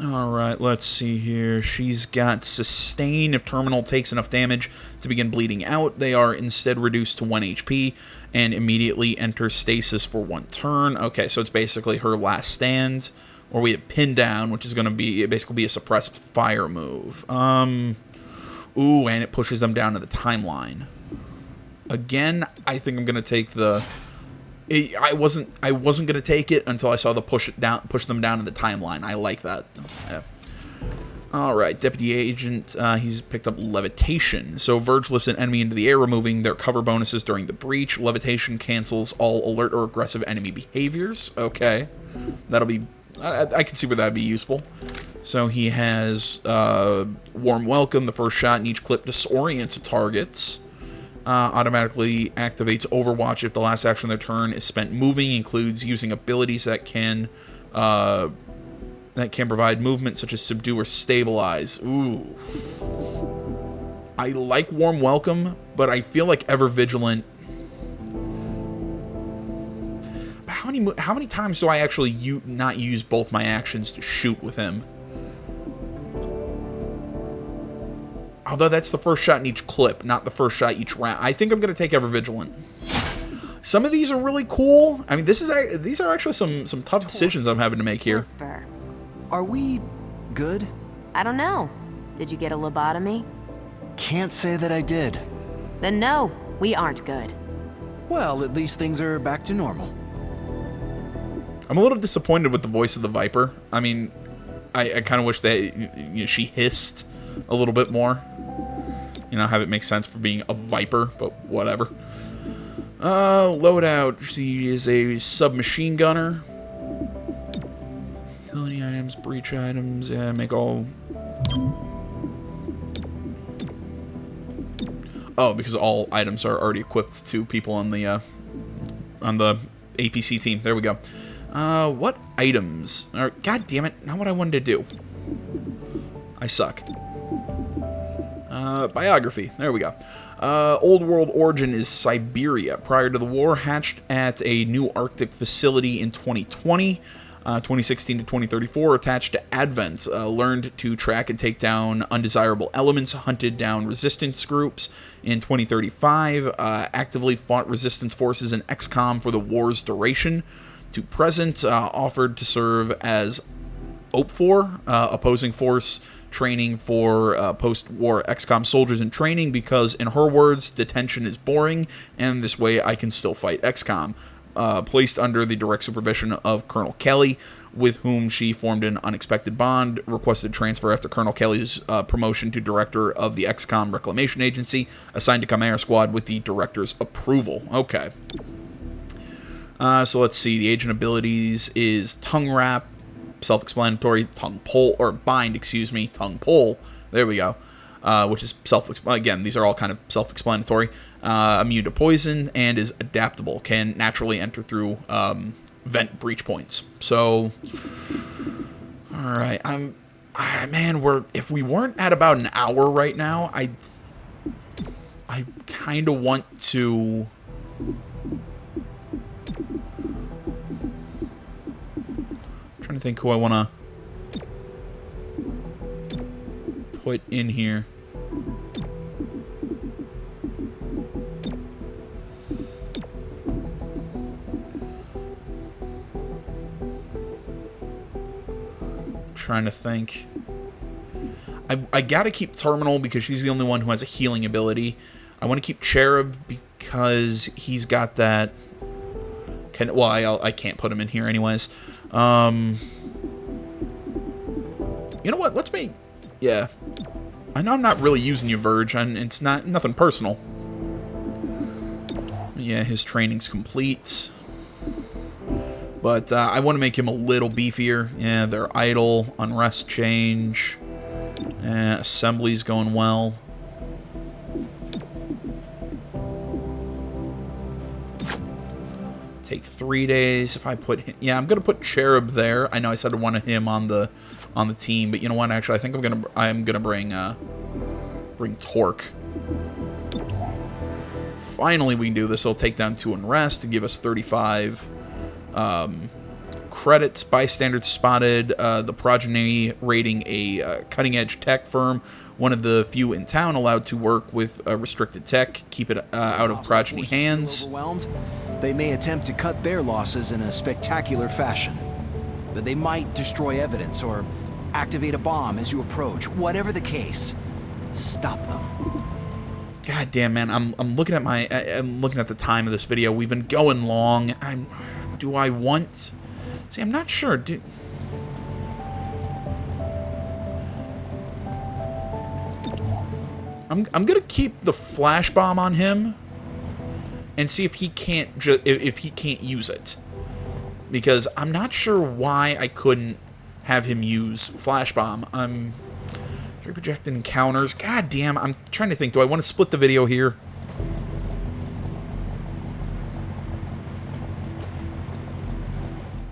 Alright, let's see here. She's got Sustain. If Terminal takes enough damage to begin bleeding out, they are instead reduced to 1 HP and immediately enter stasis for 1 turn. Okay, so it's basically her Last Stand. Or we have Pin Down, which is going to be basically a suppressed fire move. Ooh, and it pushes them down to the timeline. Again, I think I'm going to take the... I wasn't going to take it until I saw the push them down to the timeline. I like that. Yeah. Alright, Deputy Agent, he's picked up Levitation. So Verge lifts an enemy into the air, removing their cover bonuses during the breach. Levitation cancels all alert or aggressive enemy behaviors. Okay. That'll be... I can see where that'd be useful. So he has Warm Welcome. The first shot in each clip disorients a target. Automatically activates Overwatch if the last action of their turn is spent moving. Includes using abilities that can provide movement, such as Subdue or Stabilize. Ooh. I like Warm Welcome, but I feel like Ever Vigilant. How many times do I actually not use both my actions to shoot with him? Although that's the first shot in each clip, not the first shot each round. I think I'm going to take Ever-Vigilant. Some of these are really cool. I mean, these are actually some tough decisions I'm having to make here. Whisper. Are we good? I don't know. Did you get a lobotomy? Can't say that I did. Then no, we aren't good. Well, at least things are back to normal. I'm a little disappointed with the voice of the Viper. I mean, I kind of wish that she hissed a little bit more. Have it make sense for being a Viper, but whatever. Loadout. She is a submachine gunner. Utility items, breach items, yeah, make all... Oh, because all items are already equipped to people on the APC team. There we go. What items? God damn it, not what I wanted to do. I suck. Biography. There we go. Old world origin is Siberia. Prior to the war, hatched at a new Arctic facility in 2020. 2016 to 2034, attached to Advent. Learned to track and take down undesirable elements, hunted down resistance groups. In 2035, actively fought resistance forces in XCOM for the war's duration. To present, offered to serve as OPFOR, opposing force training for post-war XCOM soldiers in training, because, in her words, detention is boring, and this way I can still fight XCOM. Placed under the direct supervision of Colonel Kelly, with whom she formed an unexpected bond, requested transfer after Colonel Kelly's promotion to director of the XCOM Reclamation Agency, assigned to Chimera Squad with the director's approval. Okay. So let's see, the agent abilities is Tongue Wrap, self-explanatory, Tongue Pull, or Bind, excuse me, Tongue Pull, there we go, which is again, these are all kind of self-explanatory. Immune to poison, and is adaptable, can naturally enter through vent breach points. So, alright, man, if we weren't at about an hour right now, I kind of want to... Trying to think who I want to put in here. Trying to think. I gotta keep Terminal because she's the only one who has a healing ability. I want to keep Cherub because he's got that... I can't put him in here anyways. You know what? Let's make... Yeah. I know I'm not really using you, Verge, and it's nothing personal. Yeah, his training's complete. But I want to make him a little beefier. Yeah, they're idle. Unrest change. Assembly's going well. Take 3 days if I put him... Yeah, I'm going to put Cherub there. I know I said I wanted him on the team, but you know what? Actually, I think I'm gonna bring Torque. Finally, we can do this. It'll take down 2 Unrest to give us 35... credits. Bystanders spotted the progeny raiding a cutting-edge tech firm, one of the few in town allowed to work with restricted tech, keep it out of progeny hands. Overwhelmed, they may attempt to cut their losses in a spectacular fashion, but they might destroy evidence or activate a bomb as you approach. Whatever the case, stop them. God damn, man! I'm looking at I'm looking at the time of this video. We've been going long. Do I want... See, I'm not sure. I'm gonna keep the flash bomb on him and see if he can't use it, because I'm not sure why I couldn't have him use flash bomb. 3 projected encounters. God damn! I'm trying to think. Do I want to split the video here?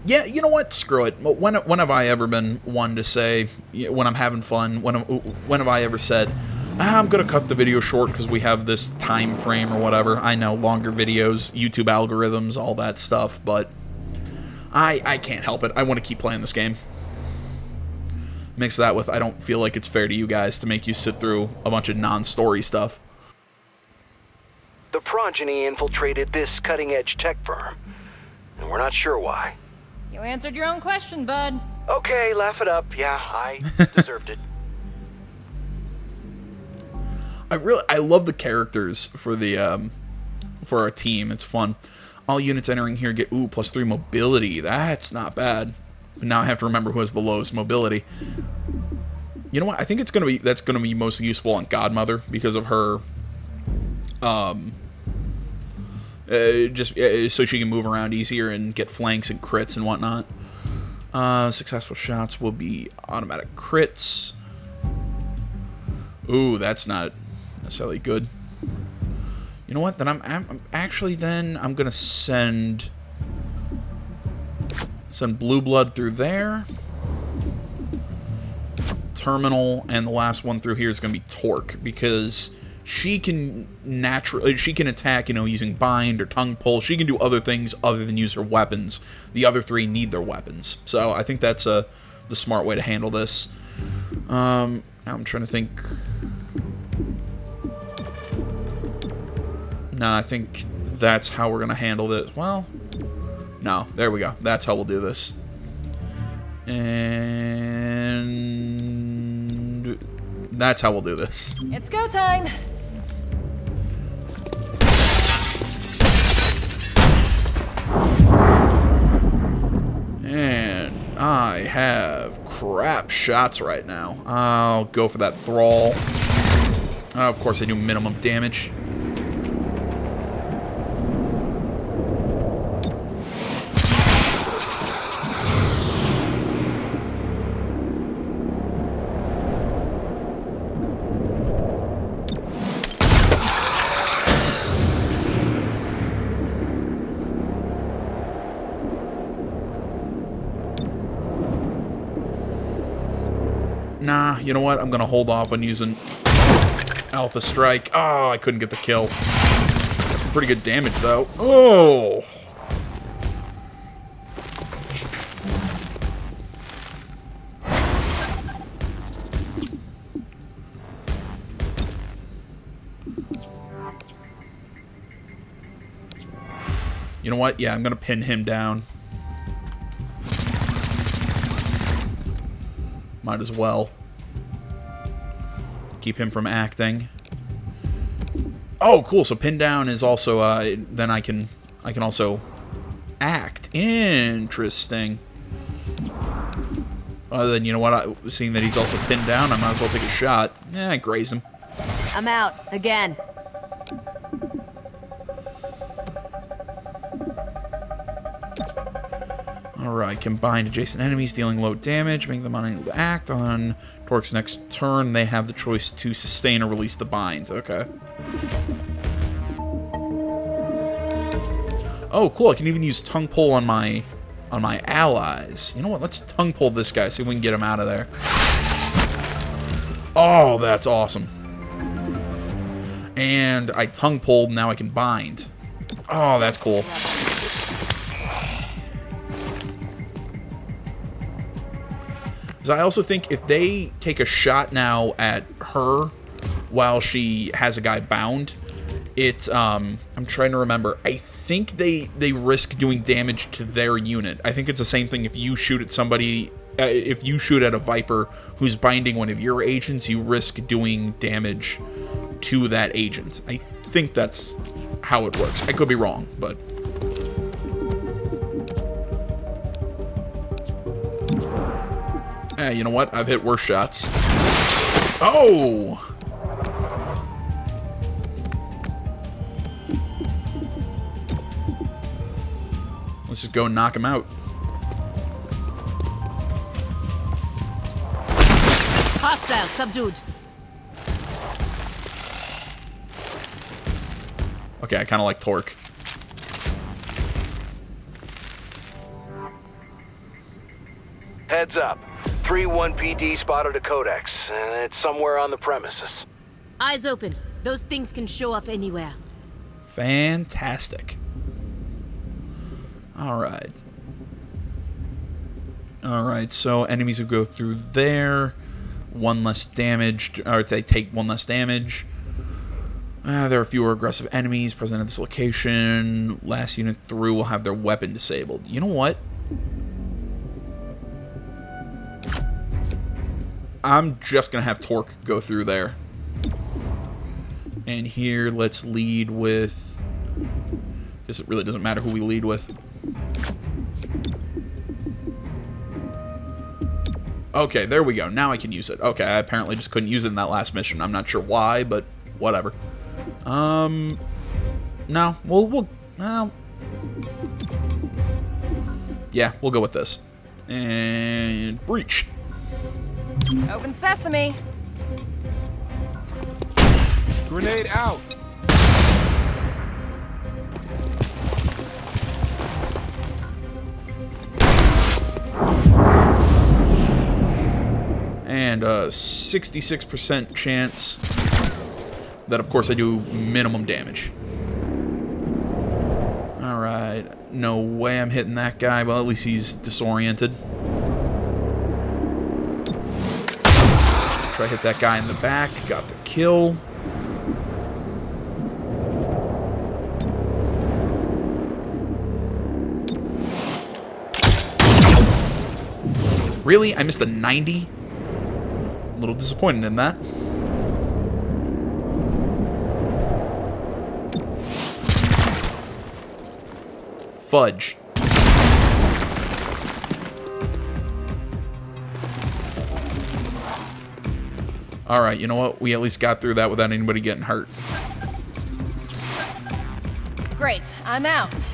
Yeah, you know what? Screw it. When have I ever been one to say, when I'm having fun, when have I ever said, I'm going to cut the video short because we have this time frame or whatever? I know, longer videos, YouTube algorithms, all that stuff, but I can't help it. I want to keep playing this game. Mix that with, I don't feel like it's fair to you guys to make you sit through a bunch of non-story stuff. The progeny infiltrated this cutting-edge tech firm, and we're not sure why. You answered your own question, bud. Okay, laugh it up. Yeah, I deserved it. I love the characters for the for our team. It's fun. All units entering here get +3 mobility. That's not bad. But now I have to remember who has the lowest mobility. You know what? I think that's gonna be most useful on Godmother because of her just so she can move around easier and get flanks and crits and whatnot. Successful shots will be automatic crits. Ooh, that's not necessarily good. You know what? Then I'm gonna send Blue Blood through there. Terminal, and the last one through here is gonna be Torque, because she can attack, using bind or tongue pull. She can do other things other than use her weapons. The other three need their weapons, so I think that's the smart way to handle this. I'm trying to think. No, I think that's how we're gonna handle this. Well, no, there we go. That's how we'll do this. And that's how we'll do this. It's go time. And I have crap shots right now. I'll go for that Thrall. Of course, I do minimum damage. Nah, you know what? I'm gonna hold off on using Alpha Strike. Oh, I couldn't get the kill. That's some pretty good damage, though. Oh! You know what? Yeah, I'm gonna pin him down. Might as well. Keep him from acting. Oh, cool. So pin down is also then I can also act. Interesting. Then you know what? Seeing that he's also pinned down, I might as well take a shot. Yeah, graze him. I'm out again. Alright, combined adjacent enemies dealing low damage, making them unable to act. On Torque's next turn, they have the choice to sustain or release the bind. Okay. Oh, cool. I can even use tongue pull on my allies. You know what? Let's tongue pull this guy, see if we can get him out of there. Oh, that's awesome. And I tongue pulled, now I can bind. Oh, that's cool. So I also think if they take a shot now at her while she has a guy bound, I'm trying to remember. I think they risk doing damage to their unit. I think it's the same thing if you shoot at somebody, if you shoot at a Viper who's binding one of your agents, you risk doing damage to that agent. I think that's how it works. I could be wrong, but... you know what? I've hit worse shots. Oh! Let's just go and knock him out. Hostile subdued. Okay, I kind of like Torque. Heads up. 3-1 PD spotted a Codex, and it's somewhere on the premises. Eyes open. Those things can show up anywhere. Fantastic. Alright. Alright, so enemies who go through there, one less damage, or they take one less damage. There are fewer aggressive enemies present at this location. Last unit through will have their weapon disabled. You know what? I'm just going to have Torque go through there. And here, let's lead with... I guess it really doesn't matter who we lead with. Okay, there we go. Now I can use it. Okay, I apparently just couldn't use it in that last mission. I'm not sure why, but whatever. No, well, yeah, we'll go with this. And breach. Open sesame. Grenade out. And a 66% chance that, of course, I do minimum damage. Alright, no way I'm hitting that guy. Well, at least he's disoriented. Try to hit that guy in the back. Got the kill. Really? I missed a 90? A little disappointed in that. Fudge. Alright, you know what? We at least got through that without anybody getting hurt. Great, I'm out.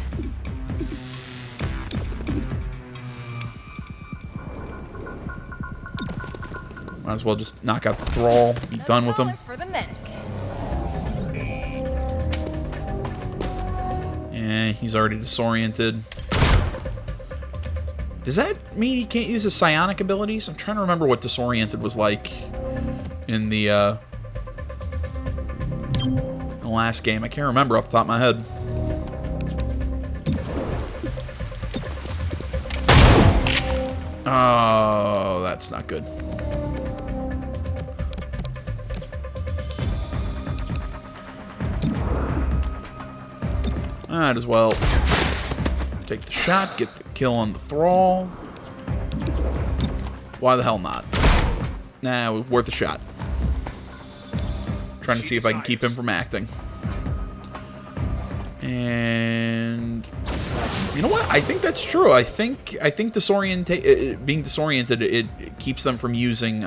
Might as well just knock out the thrall, be done with him. For the medic. Yeah, he's already disoriented. Does that mean he can't use his psionic abilities? I'm trying to remember what disoriented was like in the last game. I can't remember off the top of my head. Oh, that's not good. Might as well take the shot, get the kill on the thrall. Why the hell not? Nah, it was worth a shot. Trying to see if I can keep him from acting. And you know what? I think that's true. I think being disoriented, it keeps them from using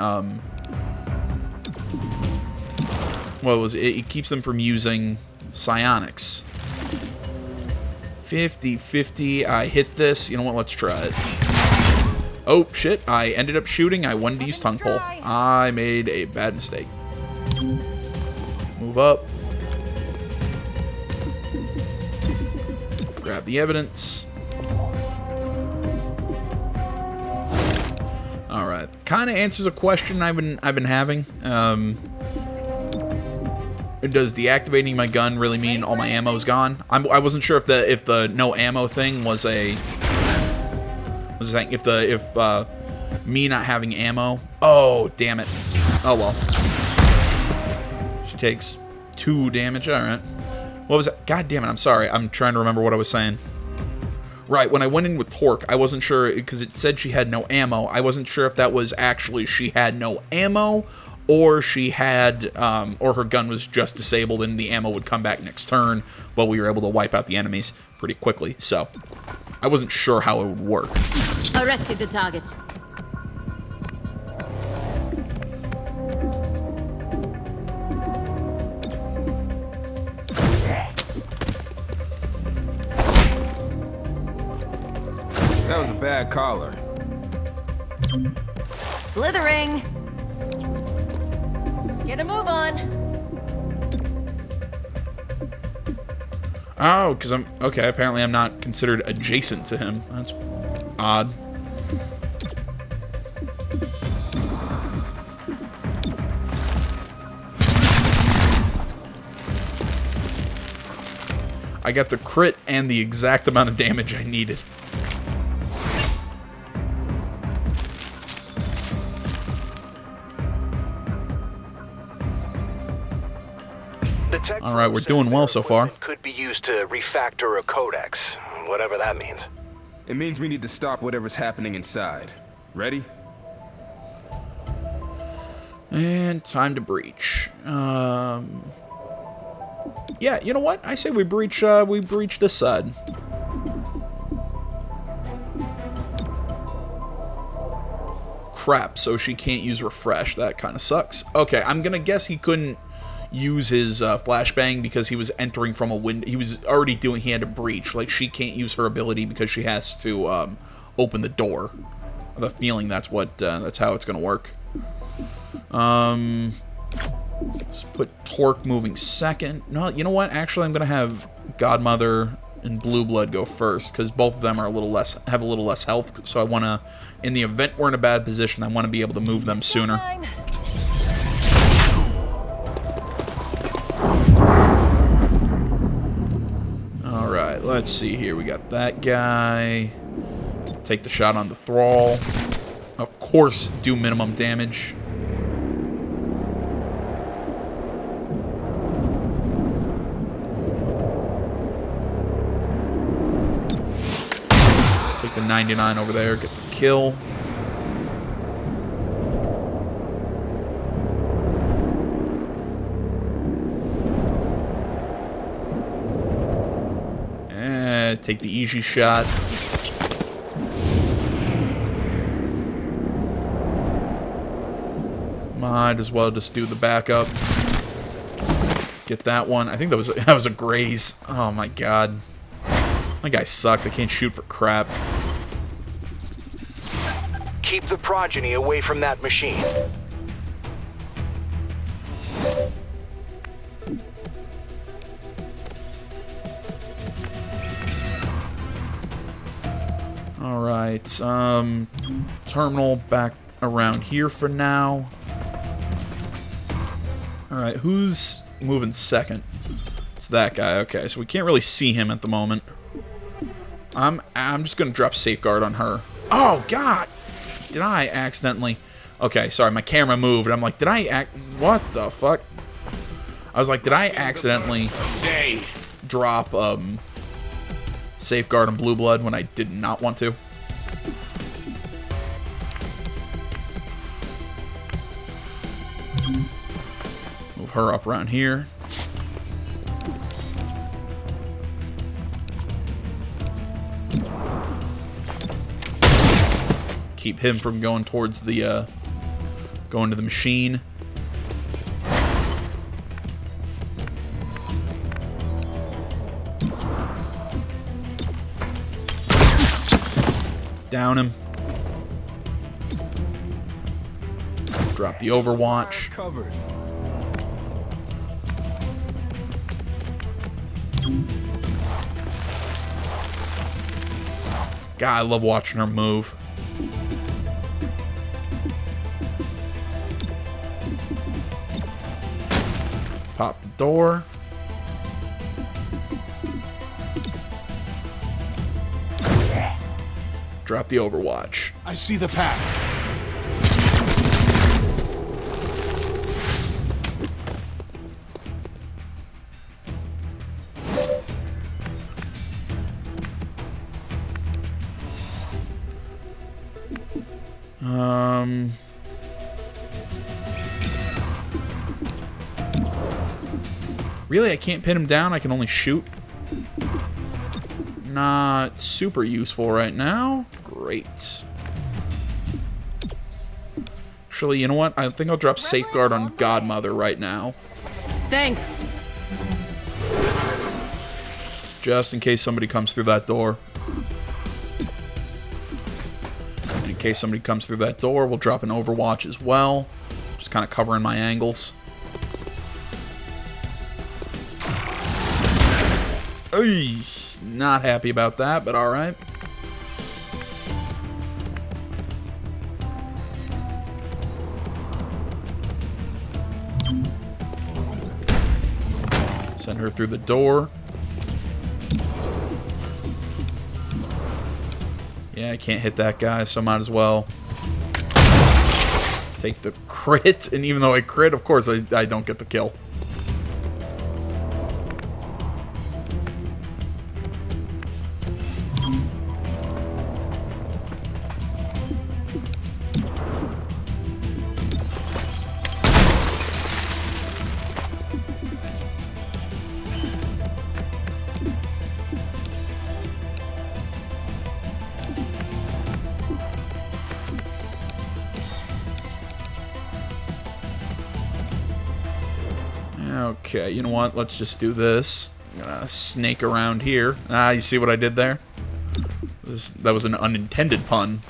it keeps them from using psionics. 50-50. I hit this. You know what? Let's try it. Oh, shit. I ended up shooting. I wanted to use tongue pull. I made a bad mistake. Move up. Grab the evidence. Alright. Kind of answers a question I've been having. Does deactivating my gun really mean all my ammo's gone? I wasn't sure if the no ammo thing was a if me not having ammo. Oh, damn it. Oh well. She takes 2 damage. All right. What was that? God damn it. I'm sorry. I'm trying to remember what I was saying. Right, when I went in with Torque, I wasn't sure because it said she had no ammo. I wasn't sure if that was actually she had no ammo, or she had, or her gun was just disabled and the ammo would come back next turn, but we were able to wipe out the enemies pretty quickly. So, I wasn't sure how it would work. Arrested the target. That was a bad collar. Slithering. Get a move on. Oh, because I'm... Okay, apparently I'm not considered adjacent to him. That's odd. I got the crit and the exact amount of damage I needed. All right, we're doing well so far. Could be used to refactor a codex, whatever that means. It means we need to stop whatever's happening inside. Ready? And time to breach. Yeah, you know what? I say we breach this side. Crap, so she can't use refresh. That kind of sucks. Okay, I'm gonna guess he couldn't use his flashbang because he was entering from a window. He was already doing, he had to breach. Like, she can't use her ability because she has to open the door. I have a feeling that's how it's gonna work. Let's put Torque moving second. No, you know what? Actually, I'm gonna have Godmother and Blue Blood go first because both of them are have a little less health. So I want to, in the event we're in a bad position, I want to be able to move them sooner. All right, let's see here. We got that guy. Take the shot on the Thrall. Of course, do minimum damage. Take the 99 over there, get the kill. And take the easy shot. Might as well just do the backup. Get that one. I think that was a graze. Oh my god. That guy sucked. I can't shoot for crap. Keep the progeny away from that machine. Alright, terminal back around here for now. Alright, who's moving second? It's that guy. Okay, so we can't really see him at the moment. I'm just gonna drop safeguard on her. Oh god! Did I accidentally? Okay, sorry, my camera moved. I'm like, did I what the fuck? I was like, did I accidentally drop safeguard on Blue Blood when I did not want to? Move her up around here. Keep him from going towards the going to the machine. Down him. Drop the Overwatch. Covered. God, I love watching her move. Pop the door. Drop the Overwatch. I see the path. Really, I can't pin him down. I can only shoot. Not super useful right now. Great. Actually, you know what? I think I'll drop safeguard on Godmother right now. Thanks. Just in case somebody comes through that door. In case somebody comes through that door, we'll drop an Overwatch as well. Just kind of covering my angles. Oy, not happy about that, but alright. Send her through the door. Yeah, I can't hit that guy, so might as well take the crit. And even though I crit, of course, I don't get the kill. Okay, you know what? Let's just do this. I'm gonna snake around here. Ah, you see what I did there? That was an unintended pun.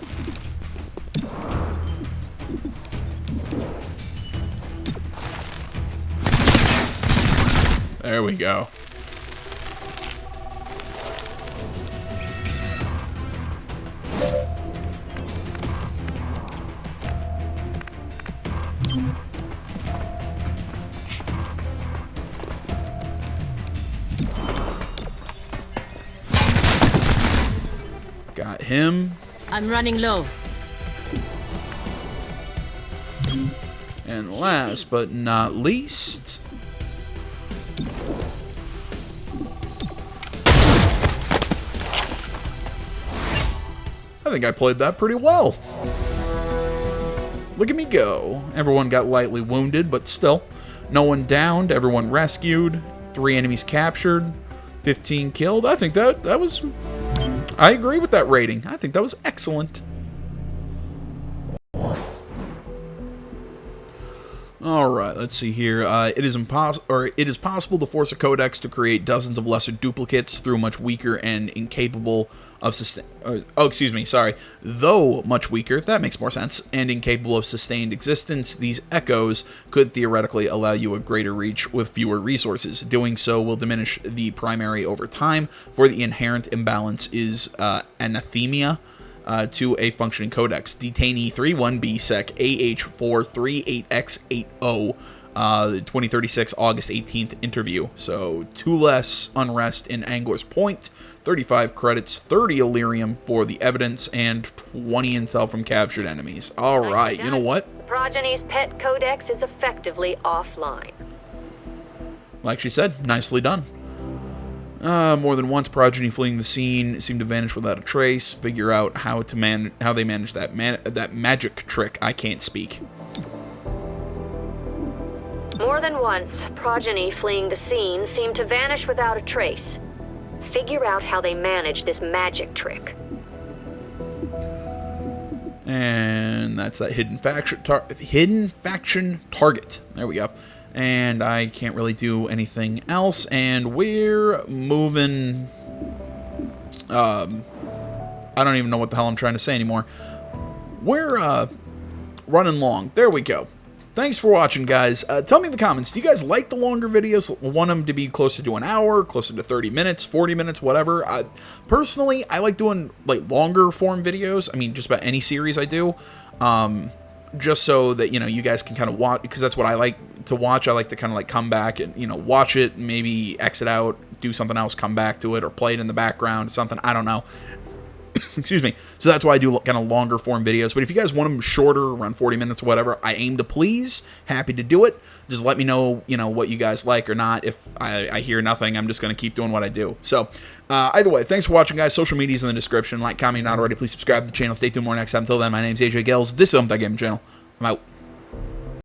There we go. Got him. I'm running low. And last but not least, I think I played that pretty well. Look at me go. Everyone got lightly wounded, but still. No one downed, everyone rescued, 3 enemies captured, 15 killed. I think that was... I agree with that rating. I think that was excellent. Alright, let's see here. It is possible to force a Codex to create dozens of lesser duplicates through much weaker and incapable of Though much weaker, that makes more sense, and incapable of sustained existence, these echoes could theoretically allow you a greater reach with fewer resources. Doing so will diminish the primary over time, for the inherent imbalance is anathema to a functioning codex. Detainee 31B Sec AH438X80 2036 August 18th interview. So 2 less unrest in Angler's Point, 35 credits, 30 Illyrium for the evidence, and 20 intel from captured enemies. Alright, you know what? The Progeny's pet codex is effectively offline. Like she said, nicely done. More than once, Progeny fleeing the scene seemed to vanish without a trace. Figure out how they managed that magic trick. I can't speak. More than once, Progeny fleeing the scene seemed to vanish without a trace. Figure out how they managed this magic trick. And that's that hidden faction target. There we go. And I can't really do anything else. And we're moving... I don't even know what the hell I'm trying to say anymore. We're running long. There we go. Thanks for watching, guys. Tell me in the comments, do you guys like the longer videos? Want them to be closer to an hour, closer to 30 minutes, 40 minutes, whatever? Personally, I like doing like longer form videos. I mean, just about any series I do. Just so that, you know, you guys can kind of watch, because that's what I like to watch. I like to kind of like come back and, you know, watch it, maybe exit out, do something else, come back to it, or play it in the background, something, I don't know. Excuse me. So that's why I do kind of longer form videos. But if you guys want them shorter, around 40 minutes or whatever, I aim to please. Happy to do it. Just let me know, you know, what you guys like or not. If I hear nothing, I'm just going to keep doing what I do. So either way, thanks for watching, guys. Social media's in the description. Like, comment, not already. Please subscribe to the channel. Stay tuned more next time. Until then, my name's AJ Gales. This is Untitled Gaming Channel. I'm out.